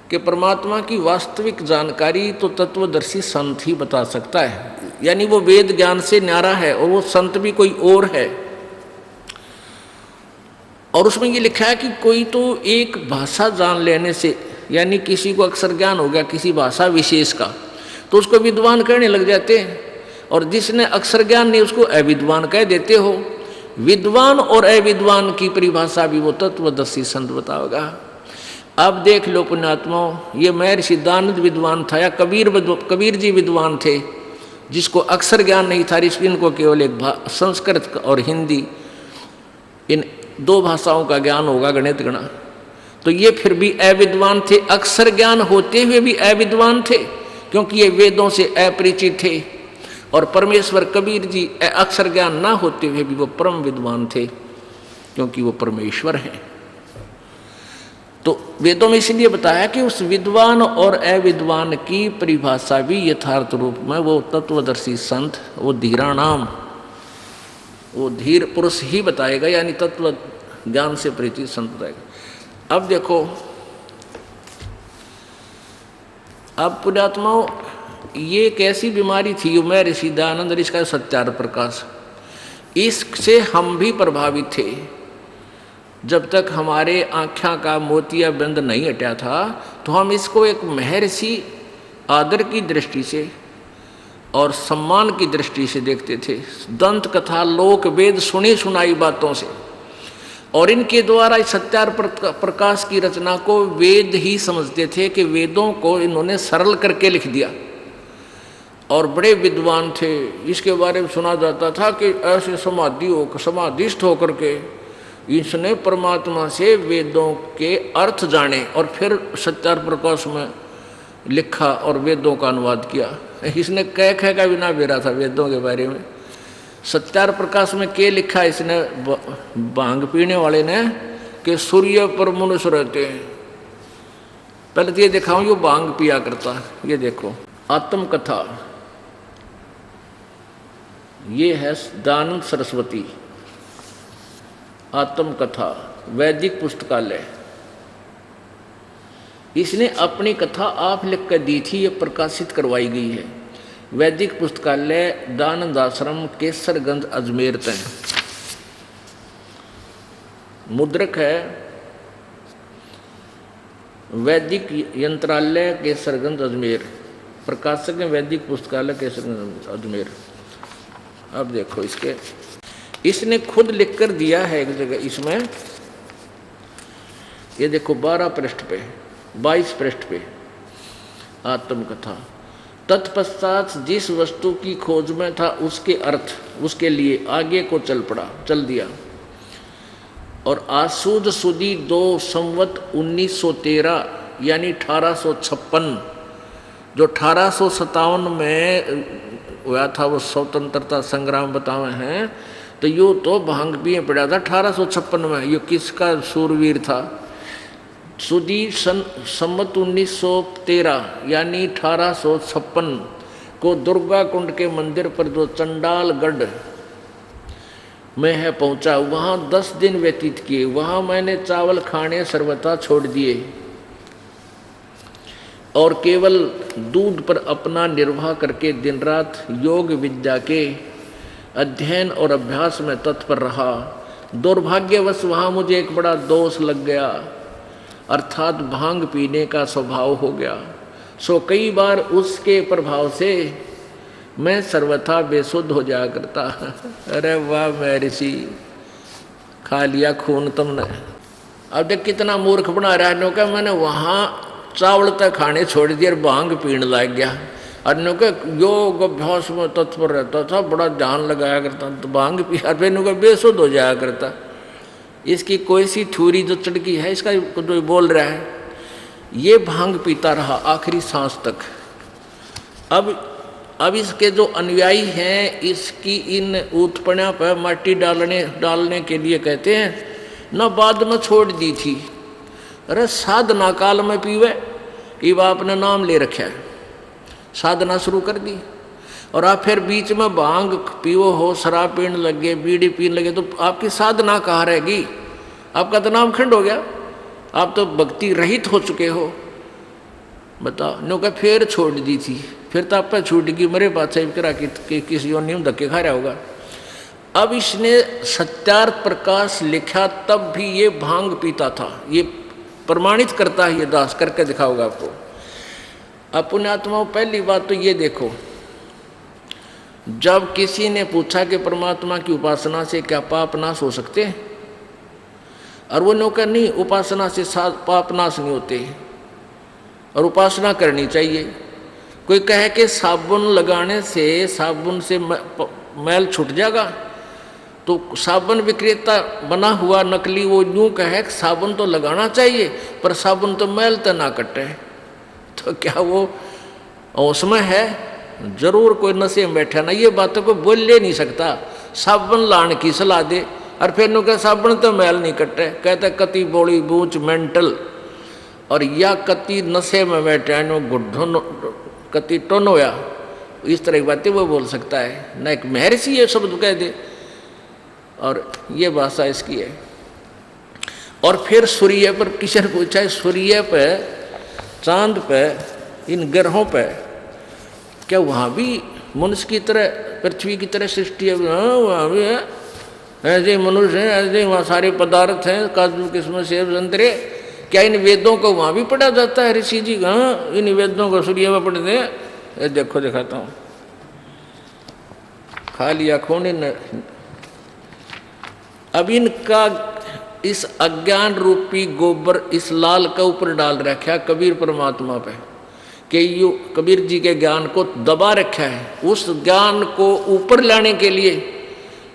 कि परमात्मा की वास्तविक जानकारी तो तत्वदर्शी संत ही बता सकता है, यानी वो वेद ज्ञान से न्यारा है, और वो संत भी कोई और है। और उसमें ये लिखा है कि कोई तो एक भाषा जान लेने से, यानी किसी को अक्षर ज्ञान हो गया किसी भाषा विशेष का, तो उसको विद्वान कहने लग जाते हैं, और जिसने अक्षर ज्ञान नहीं उसको अविद्वान कह देते हो। विद्वान और अविद्वान की परिभाषा भी वो तत्वदर्शी संत बताओगा। अब देख लो पुण्यात्माओं, ये महर्षि दानंद विद्वान था या कबीर जी विद्वान थे, जिसको अक्षर ज्ञान नहीं था, इनको केवल एक संस्कृत और हिंदी, इन 2 भाषाओं का ज्ञान होगा, गणित गणा। तो ये फिर भी अविद्वान थे, अक्षर ज्ञान होते हुए भी अविद्वान थे, क्योंकि ये वेदों से अपरिचित थे। और परमेश्वर कबीर जी अक्षर ज्ञान ना होते हुए भी वो परम विद्वान थे, क्योंकि वो परमेश्वर हैं। तो वेदों में इसलिए बताया कि उस विद्वान और अविद्वान की परिभाषा भी यथार्थ रूप में वो तत्वदर्शी संत, वो धीराणाम, वो धीर पुरुष ही बताएगा, यानी तत्व ज्ञान से परिचित संत बताएगा। अब देखो, अब पुण्यात्माओं, ये एक ऐसी बीमारी थी मैं ऋषि दयानंद, इसका सत्यार प्रकाश, इससे हम भी प्रभावित थे। जब तक हमारे आँखों का मोतिया बंद नहीं हटा था, तो हम इसको एक महर्षि आदर की दृष्टि से और सम्मान की दृष्टि से देखते थे। दंत कथा, लोक वेद, सुनी सुनाई बातों से, और इनके द्वारा इस सत्यार प्रकाश की रचना को वेद ही समझते थे कि वेदों को इन्होंने सरल करके लिख दिया, और बड़े विद्वान थे। इसके बारे में सुना जाता था कि ऐसे समाधिस्थ होकर के इसने परमात्मा से वेदों के अर्थ जाने और फिर सत्यार प्रकाश में लिखा और वेदों का अनुवाद किया। इसने कह का भी ना बेरा था वेदों के बारे में। सत्यार प्रकाश में क्या लिखा इसने, भांग पीने वाले ने, कि सूर्य पर मनुष्य रहते हैं। पहले तो ये दिखाऊं, यो भांग पिया करता। ये देखो, आत्मकथा, ये है दयानंद सरस्वती आत्मकथा, वैदिक पुस्तकालय। इसने अपनी कथा आप लिख कर दी थी, ये प्रकाशित करवाई गई है। वैदिक पुस्तकालय, दयानंद आश्रम, केसरगंज, अजमेर तय। मुद्रक है वैदिक यंत्रालय, केसरगंज, अजमेर। प्रकाशक है वैदिक पुस्तकालय, केसरगंज, अजमेर। अब देखो, इसने खुद लिख कर दिया है एक जगह इसमें। ये देखो 12 पृष्ठ पे, 22 पृष्ठ पे आत्मकथा। तत्पश्चात जिस वस्तु की खोज में था उसके अर्थ, उसके लिए आगे को चल दिया। और आसूद सुदी 2 संवत 1913 यानी 1856, जो 1857 में हुआ था, वो स्वतंत्रता संग्राम बतावे हैं। तो यो तो भांग पिए पड़ा था 1856 में। यो किसका सूरवीर था? सुदी संवत 1913 यानी 1856 को दुर्गा कुंड के मंदिर पर जो चंडालगढ़ में है पहुंचा, वहाँ 10 दिन व्यतीत किए। वहाँ मैंने चावल खाने सर्वथा छोड़ दिए और केवल दूध पर अपना निर्वाह करके दिन रात योग विद्या के अध्ययन और अभ्यास में तत्पर रहा। दुर्भाग्यवश वहाँ मुझे एक बड़ा दोष लग गया, अर्थात भांग पीने का स्वभाव हो गया। सो कई बार उसके प्रभाव से मैं सर्वथा बेसुध हो जाया करता। अरे वाह महर्षि, खा लिया खून तुमने। अब देख कितना मूर्ख बना रहा है। का मैंने वहाँ चावल तक खाने छोड़ दिए और भांग पीने लग गया। अन्यों के योग अभ्यास में तत्पर रहता था, बड़ा ध्यान लगाया करता, तो भांग पिया फिर बेसुध हो जाया करता। इसकी कोई सी ठूरी जो चढ़की है, इसका जो बोल रहा है, ये भांग पीता रहा आखिरी सांस तक। अब इसके जो अनुयायी हैं, इसकी इन उत्पन्ना पर माटी डालने के लिए कहते हैं न, बाद में छोड़ दी थी। अरे साधना काल में पीवे, इब आपने नाम ले रखा है, साधना शुरू कर दी और आप फिर बीच में भांग पीओ हो, शराब पीने लगे, बीड़ी पीने लगे, तो आपकी साधना कहाँ रहेगी? आपका तो नाम खंड हो गया, आप तो भक्ति रहित हो चुके हो। बताओ, नो का फिर छोड़ दी थी, फिर तो आप पर छूट गई, मेरे बात से करा कि किसी और नियम धक्के खा रहा होगा। अब इसने सत्यार्थ प्रकाश लिखा, तब भी ये भांग पीता था। ये प्रमाणित करता है, ये दास करके दिखाऊंगा आपको। अब पुण्यात्माओं, पहली बात तो ये देखो, जब किसी ने पूछा कि परमात्मा की उपासना से क्या पाप नाश हो सकते हैं, और वो नौकर नहीं, उपासना से पाप नाश नहीं होते और उपासना करनी चाहिए। कोई कहे कि साबुन लगाने से साबुन से मैल छूट जाएगा, तो साबुन विक्रेता बना हुआ नकली वो यूँ कहे कि साबुन तो लगाना चाहिए पर साबुन तो मैल तो ना कटे, तो क्या वो उसमें है? जरूर कोई नशे में बैठा ना, ये बातों को बोल ले नहीं सकता। साबुन लाने की सलाह दे और फिर नु कह साबुन तो मैल नहीं कटे, कहते कति बोली बूच मेंटल, और या कति नशे में बैठे गुड्ढो कति टोन होया, इस तरह की बातें वो बोल सकता है ना। एक महर्षि ये शब्द कह दे, और ये भाषा इसकी है। और फिर सूर्य पर किसी ने पूछा है, सूर्य पे, चांद पे, इन ग्रहों पे क्या वहाँ भी मनुष्य की तरह, पृथ्वी की तरह सृष्टि है? हाँ वहाँ भी है, ऐसे मनुष्य हैं, ऐसे वहाँ सारे पदार्थ हैं, काजू किस्मत सेब संतरे। क्या इन वेदों को वहाँ भी पढ़ा जाता है ऋषि जी? हाँ इन वेदों को सूर्य में पढ़ते हैं। ये देखो दिखाता हूँ, खाली आँखों ने। अब इनका इस अज्ञान रूपी गोबर इस लाल का ऊपर डाल रखा है कबीर परमात्मा पे, कि यू कबीर जी के ज्ञान को दबा रखा है। उस ज्ञान को ऊपर लाने के लिए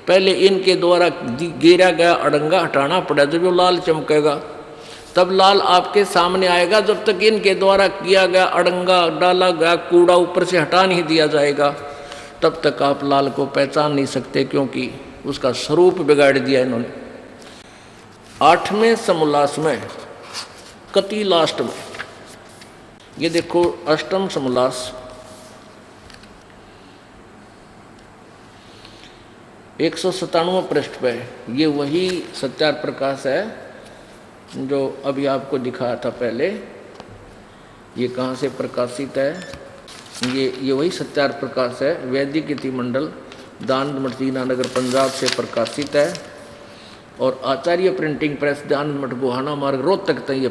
पहले इनके द्वारा गिरा गया अड़ंगा हटाना पड़ा। जब वो लाल चमकेगा तब लाल आपके सामने आएगा। जब तक इनके द्वारा किया गया अड़ंगा, डाला गया कूड़ा ऊपर से हटा नहीं दिया जाएगा, तब तक आप लाल को पहचान नहीं सकते, क्योंकि उसका स्वरूप बिगाड़ दिया इन्होंने। 8वें समोल्लास में कति लास्ट में ये देखो, अष्टम समोल्लास 197 पृष्ठ पे, ये वही सत्यार प्रकाश है जो अभी आपको दिखाया था पहले। ये कहाँ से प्रकाशित है? ये वही सत्यार प्रकाश है, वैदिक इति मंडल, दानंद मठ दीनानगर पंजाब से प्रकाशित है। और आचार्य प्रिंटिंग प्रेस, दानंद मठ गोहाना मार्ग रोहतक तक ये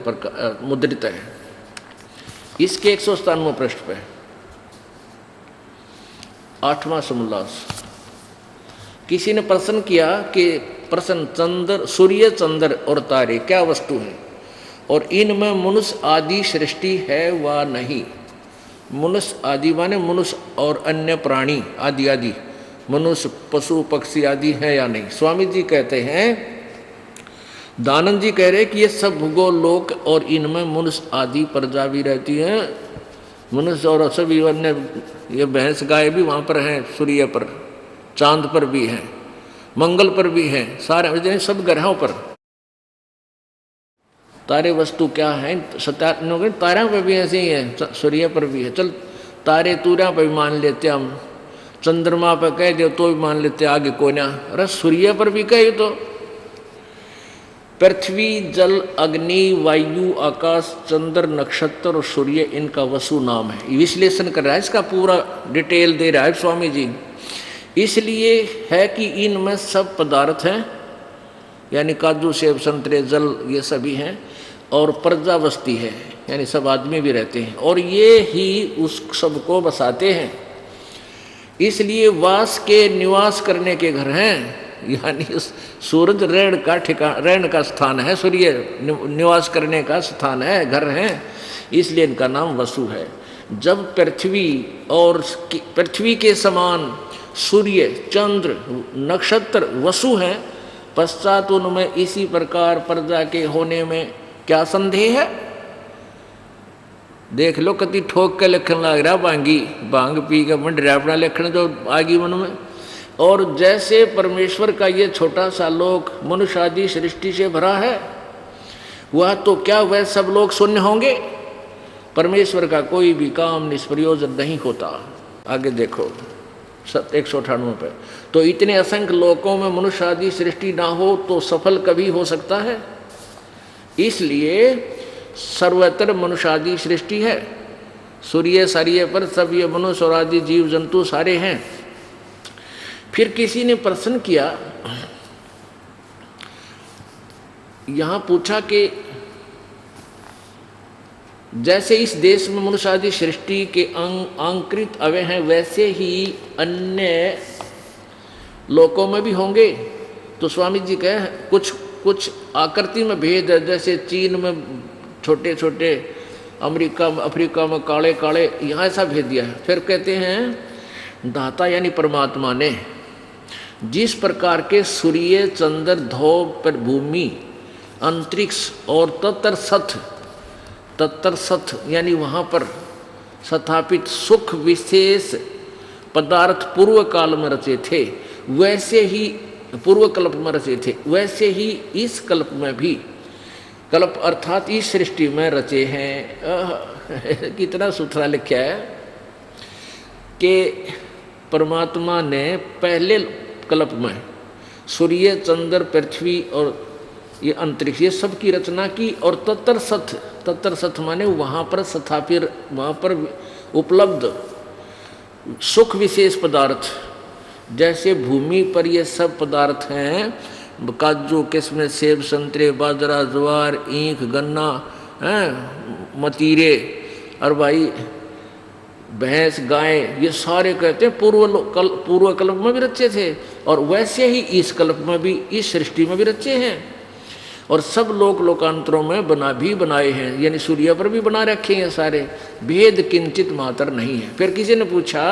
मुद्रित है। इसके 197 पृष्ठ पे 8वां समोल्लास। किसी ने प्रश्न किया कि प्रश्न, चंद्र, सूर्य, चंद्र और तारे क्या वस्तु हैं और इनमें मनुष्य आदि सृष्टि है व नहीं? मनुष्य आदि माने मनुष्य और अन्य प्राणी आदि आदि, मनुष्य पशु पक्षी आदि है या नहीं? स्वामी जी कहते हैं, दानंद जी कह रहे कि ये सब भूगोल लोक और इनमें मनुष्य आदि प्रजा भी रहती है। मनुष्य और सभी अन्य, ये भैंस गाय भी वहाँ पर हैं, सूर्य पर, चांद पर भी हैं, मंगल पर भी हैं, सारे सब ग्रहों पर। तारे वस्तु क्या हैं? तारों पर भी ऐसे ही है, सूर्य पर भी है। चल तारे तूरा पर भी मान लेते हम, चंद्रमा पर कह दो तो भी मान लेते, आगे कोई ना। अरे सूर्य पर भी कहे तो पृथ्वी, जल, अग्नि, वायु, आकाश, चंद्र, नक्षत्र और सूर्य इनका वसु नाम है। विश्लेषण कर रहा है, इसका पूरा डिटेल दे रहा है स्वामी जी। इसलिए है कि इनमें सब पदार्थ हैं, यानी काजू सेब संतरे जल ये सभी हैं, और प्रजा बसती है, यानी सब आदमी भी रहते हैं, और ये ही उस सब को बसाते हैं। इसलिए वास के निवास करने के घर हैं, यानी सूरज रहने का स्थान है, सूर्य निवास करने का स्थान है, घर है, इसलिए इनका नाम वसु है। जब पृथ्वी और पृथ्वी के समान सूर्य, चंद्र, नक्षत्र वसु हैं, पश्चात उनमें इसी प्रकार प्रजा के होने में क्या संदेह है? देख लो कति ठोक के लिखन लग रहा, भांग पी के मंड रहा अपना लिखन जो आगी मन में। और जैसे परमेश्वर का ये छोटा सा लोक मनुष्य आदि सृष्टि से भरा है, वह तो क्या वह सब लोग शून्य होंगे? परमेश्वर का कोई भी काम निष्प्रयोजन नहीं होता। आगे देखो 198 पे, तो इतने असंख्य लोकों में मनुष्य आदि सृष्टि ना हो तो सफल कभी हो सकता है? इसलिए सर्वत्र मनुष्य आदि सृष्टि है। सूर्य सार्य पर सब ये मनुष्य और आदि जीव जंतु सारे हैं। फिर किसी ने प्रश्न किया, यहाँ पूछा कि जैसे इस देश में मनुष्य आदि सृष्टि के अंकृत अवय हैं, वैसे ही अन्य लोकों में भी होंगे? तो स्वामी जी कहे कुछ आकृति में भेद है, जैसे चीन में छोटे छोटे, अफ्रीका में काले काले, यहाँ ऐसा भेद दिया है। फिर कहते हैं दाता यानी परमात्मा ने जिस प्रकार के सूर्य, चंद्र, ध्रुव पर भूमि, अंतरिक्ष और तत्तर सथ यानी वहाँ पर स्थापित सुख विशेष पदार्थ पूर्व काल में रचे थे, वैसे ही पूर्व कल्प में रचे थे, वैसे ही इस कल्प में भी, कल्प अर्थात इस सृष्टि में रचे हैं। कितना सुथरा लिखा है कि परमात्मा ने पहले कल्प में सूर्य, चंद्र, पृथ्वी और ये अंतरिक्ष, ये सब की रचना की। और तत्तर सत माने वहाँ पर स्थापित, वहाँ पर उपलब्ध सुख विशेष पदार्थ, जैसे भूमि पर ये सब पदार्थ हैं, काजू, किस्में, सेब, संतरे, बाजरा, ज्वार, ईख, गन्ना, मतीरे और भाई भैंस, गाय, ये सारे कहते हैं पूर्व कल्प में भी रचे थे, और वैसे ही इस कल्प में भी, इस सृष्टि में भी रचे हैं। और सब लोकांतरों में बनाए हैं, यानी सूर्य पर भी बना रखे हैं सारे। भेद किंचित मात्र नहीं है। फिर किसी ने पूछा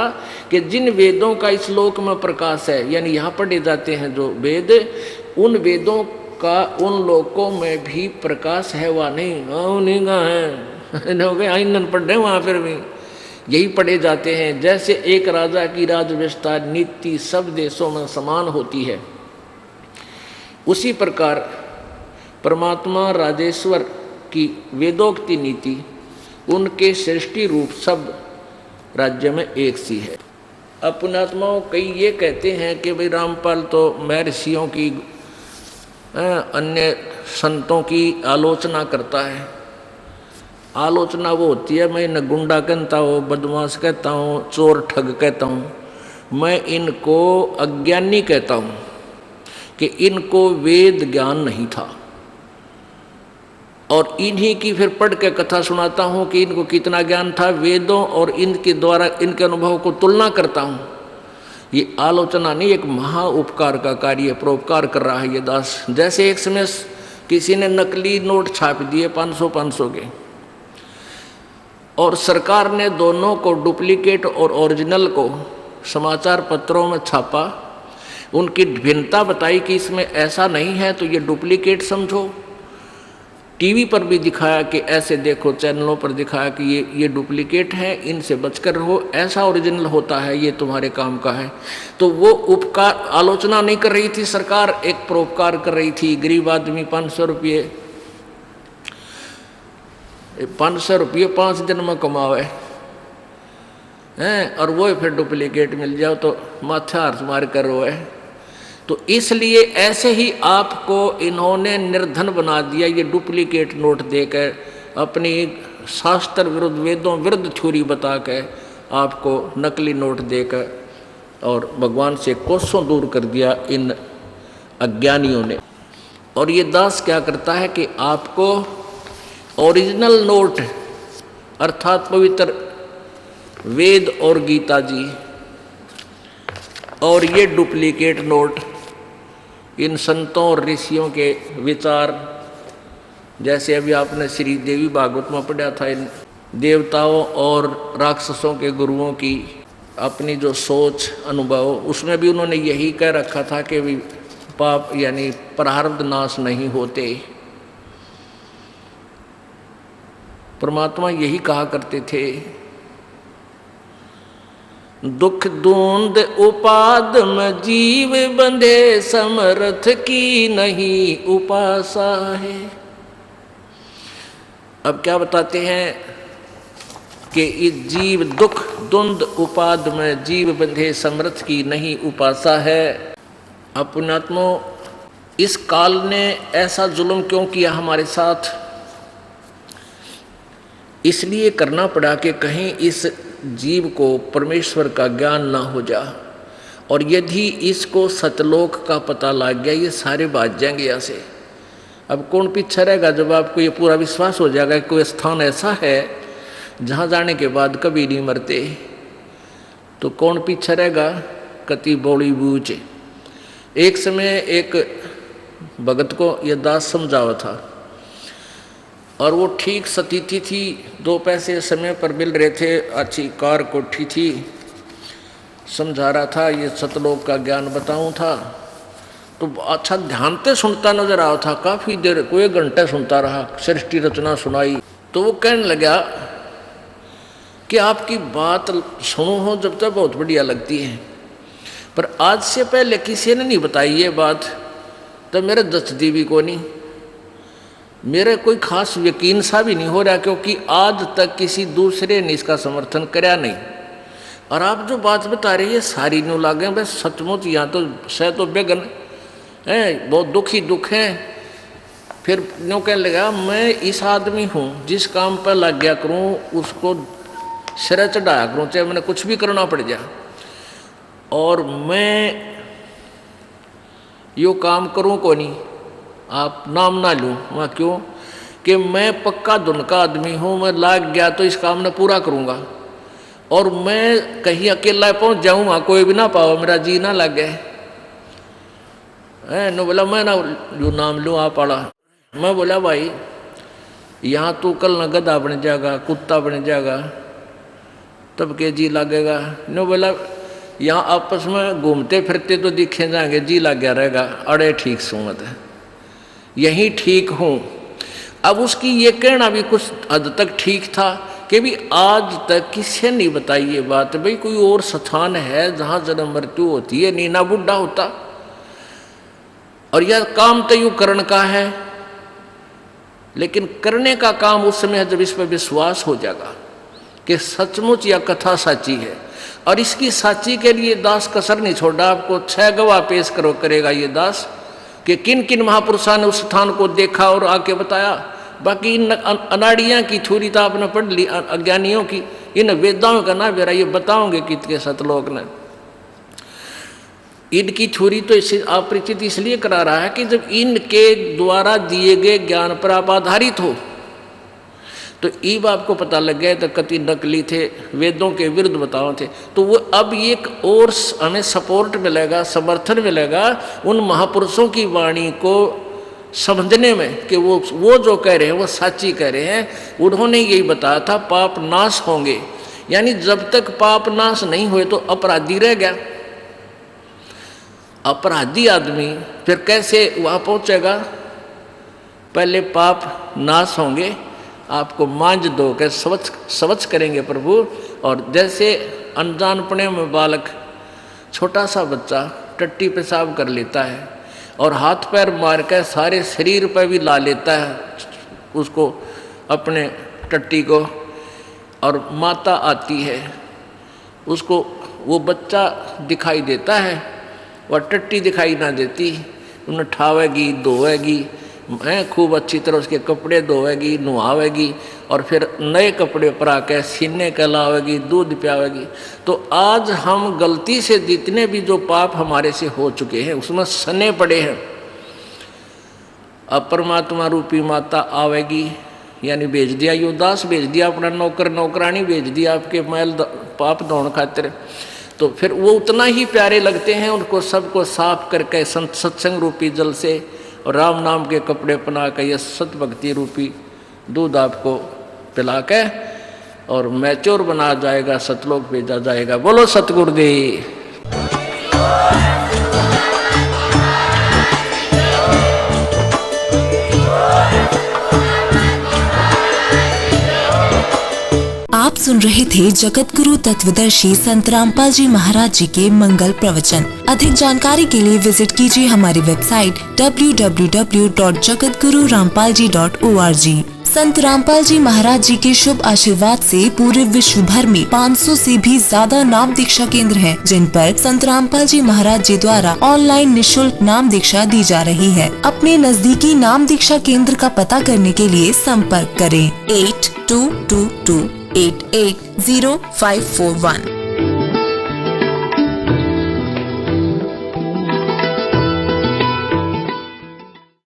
कि जिन वेदों का इस लोक में प्रकाश है, यानी यहाँ पढ़े जाते हैं जो वेद, उन वेदों का उन लोकों में भी प्रकाश है वा नहीं? उन्हीं का है, हो गए आइंदन पढ़ रहे वहाँ फिर भी यही पढ़े जाते हैं। जैसे एक राजा की राज व्यवस्था नीति सब देशों में समान होती है, उसी प्रकार परमात्मा राजेश्वर की वेदोक्ति नीति उनके सृष्टि रूप सब राज्य में एक सी है। अब पुण्यात्माओं कई ये कहते हैं कि भाई रामपाल तो महर्षियों की, अन्य संतों की आलोचना करता है। आलोचना वो होती है, मैं न गुंडा कहता हूँ, बदमाश कहता हूँ, चोर ठग कहता हूँ, मैं इनको अज्ञानी कहता हूँ कि इनको वेद ज्ञान नहीं था, और इन्हीं की फिर पढ़ के कथा सुनाता हूँ कि इनको कितना ज्ञान था वेदों, और इनके द्वारा इनके अनुभव को तुलना करता हूँ। ये आलोचना नहीं, एक महा उपकार का कार्य, परोपकार कर रहा है ये दास। जैसे एक समय किसी ने नकली नोट छाप दिए 500 के, और सरकार ने दोनों को, डुप्लीकेट और ओरिजिनल को, समाचार पत्रों में छापा, उनकी भिन्नता बताई कि इसमें ऐसा नहीं है तो ये डुप्लीकेट समझो। टीवी पर भी दिखाया कि ऐसे देखो, चैनलों पर दिखाया कि ये डुप्लीकेट है, इनसे बचकर रहो, ऐसा ओरिजिनल होता है, ये तुम्हारे काम का है। तो वो उपकार, आलोचना नहीं कर रही थी सरकार, एक परोपकार कर रही थी। गरीब आदमी 500 रुपये 5 दिन में कमावे हैं, और वो फिर डुप्लीकेट मिल जाओ तो माथे हाथ मार कर रोए। तो इसलिए ऐसे ही आपको इन्होंने निर्धन बना दिया, ये डुप्लीकेट नोट देकर, अपनी शास्त्र विरुद्ध, वेदों विरुद्ध थ्योरी बता कर आपको नकली नोट देकर, और भगवान से कोसों दूर कर दिया इन अज्ञानियों ने। और ये दास क्या करता है कि आपको ओरिजिनल नोट अर्थात पवित्र वेद और गीता जी, और ये डुप्लीकेट नोट इन संतों और ऋषियों के विचार, जैसे अभी आपने श्री देवी भागवत में पढ़ा था, इन देवताओं और राक्षसों के गुरुओं की अपनी जो सोच, अनुभव, उसमें भी उन्होंने यही कह रखा था कि भी पाप यानी प्रारब्ध नाश नहीं होते। परमात्मा यही कहा करते थे, दुख धुंध उपाद में जीव बंधे, समर्थ की नहीं उपासा है। अब क्या बताते हैं कि इस जीव दुख द्वंद उपाद में जीव बंधे, समर्थ की नहीं उपासा है। अब पुण्यात्मों, इस काल ने ऐसा जुल्म क्यों किया हमारे साथ? इसलिए करना पड़ा कि कहीं इस जीव को परमेश्वर का ज्ञान ना हो जा, और यदि इसको सतलोक का पता लग गया, ये सारे भाग जाएंगे यहाँ से। अब कौन पीछे रहेगा? जब आपको ये पूरा विश्वास हो जाएगा कि कोई स्थान ऐसा है जहाँ जाने के बाद कभी नहीं मरते, तो कौन पीछे रहेगा? कति बौड़ी बूझ। एक समय एक भगत को यह दास समझावा था, और वो ठीक सतीथी थी, 2 पैसे समय पर मिल रहे थे, अच्छी कार कोठी थी, समझा रहा था, ये सतलोक का ज्ञान बताऊं था। तो अच्छा ध्यान से सुनता नजर आ था, काफ़ी देर, कोई 1 घंटा सुनता रहा, सृष्टि रचना सुनाई। तो वो कहने लगा कि आपकी बात सुनो हो जब तक बहुत बढ़िया लगती है, पर आज से पहले किसी ने नहीं बताई ये बात, तो मेरे दस्ती भी को नहीं, मेरे कोई खास यकीन सा भी नहीं हो रहा, क्योंकि आज तक किसी दूसरे ने इसका समर्थन कराया नहीं। और आप जो बात बता रही है सारी न्यू लागे, बस सचमुच यहाँ तो सह तो बेगन है, बहुत दुखी दुख है। फिर न्यू कहने लगा मैं इस आदमी हूँ जिस काम पर लग गया करूँ उसको सिर चढ़ाया करूँ, चाहे मैंने कुछ भी करना पड़ जाए, और मैं यो काम करूँ को नहीं, आप नाम ना लूँ। वहाँ क्यों कि मैं पक्का धुन का आदमी हूँ, मैं लाग गया तो इस काम ने पूरा करूँगा, और मैं कहीं अकेला पहुँच जाऊँ वहाँ कोई भी ना पाओ, मेरा जी ना लगे। नो बोला मैं ना जो नाम लूँ आप आड़ा। मैं बोला भाई यहाँ तू कल न गधा बन जाएगा, कुत्ता बन जाएगा, तब के जी लगेगा। नो बोला यहाँ आपस में घूमते फिरते तो दिखे जाएंगे, जी लग गया रहेगा। अरे ठीक सुमत है, यही ठीक हूँ। अब उसकी ये कहना भी कुछ हद तक ठीक था कि भी आज तक किसी नहीं बताई ये बात, भाई कोई और स्थान है जहाँ जन्म मृत्यु होती है, नीना बुढ़ा होता। और यह काम तो यूँ करण का है, लेकिन करने का काम उस समय जब इस पर विश्वास हो जाएगा कि सचमुच यह कथा सच्ची है, और इसकी साची के लिए दास कसर नहीं छोड़ा। आपको 6 गवाह पेश करेगा ये दास कि किन किन महापुरुषों ने उस स्थान को देखा और आके बताया। बाकी इन अनाड़ियाँ की छुरी तो आपने पढ़ ली, अज्ञानियों की, इन वेदाओं का ना बेरा ये बताओगे कितने सतलोक ने। इनकी छुरी तो इससे अपरिचित इसलिए करा रहा है कि जब इनके द्वारा दिए गए ज्ञान पर आप आधारित हो तो ईब आपको पता लग गया तो कति नकली थे, वेदों के विरुद्ध बताओ थे। तो वो अब एक और हमें सपोर्ट मिलेगा, समर्थन मिलेगा उन महापुरुषों की वाणी को समझने में कि वो जो कह रहे हैं वो सच्ची कह रहे हैं। उन्होंने यही बताया था पाप नाश होंगे, यानी जब तक पाप नाश नहीं हुए तो अपराधी रह गया। अपराधी आदमी फिर कैसे वहाँ पहुँचेगा? पहले पाप नाश होंगे, आपको मांझ दो के स्वच्छ करेंगे प्रभु। और जैसे अनजानपने में बालक, छोटा सा बच्चा टट्टी पेशाब कर लेता है और हाथ पैर मार कर सारे शरीर पर भी ला लेता है उसको, अपने टट्टी को, और माता आती है उसको, वो बच्चा दिखाई देता है और टट्टी दिखाई ना देती, उन्हें ठावेगी, धोएगी, खूब अच्छी तरह उसके कपड़े धोएगी, नुहावेगी, और फिर नए कपड़े पर आकर सीने कहलावेगी, दूध पियावेगी। तो आज हम गलती से जितने भी जो पाप हमारे से हो चुके हैं उसमें सने पड़े हैं। अब परमात्मा रूपी माता आवेगी, यानी भेज दिया युवदास, भेज दिया अपना नौकर नौकरानी, भेज दिया आपके मैल पाप धोने खातिर। तो फिर वो उतना ही प्यारे लगते हैं, उनको सबको साफ करके सत्संग रूपी जल से और राम नाम के कपड़े पहना कर यह सत भक्ति रूपी दूध आपको पिला के और मैच्योर बना जाएगा, सतलोक भेजा जाएगा। बोलो सतगुरुदेव। आप सुन रहे थे जगत गुरु तत्वदर्शी संत रामपाल जी महाराज जी के मंगल प्रवचन। अधिक जानकारी के लिए विजिट कीजिए हमारी वेबसाइट www.jagatgururampalji.org। संत रामपाल जी महाराज जी के शुभ आशीर्वाद से पूरे विश्व भर में 500 से भी ज्यादा नाम दीक्षा केंद्र हैं, जिन पर संत रामपाल जी महाराज जी द्वारा ऑनलाइन निशुल्क नाम दीक्षा दी जा रही है। अपने नजदीकी नाम दीक्षा केंद्र का पता करने के लिए संपर्क करें 8222880541।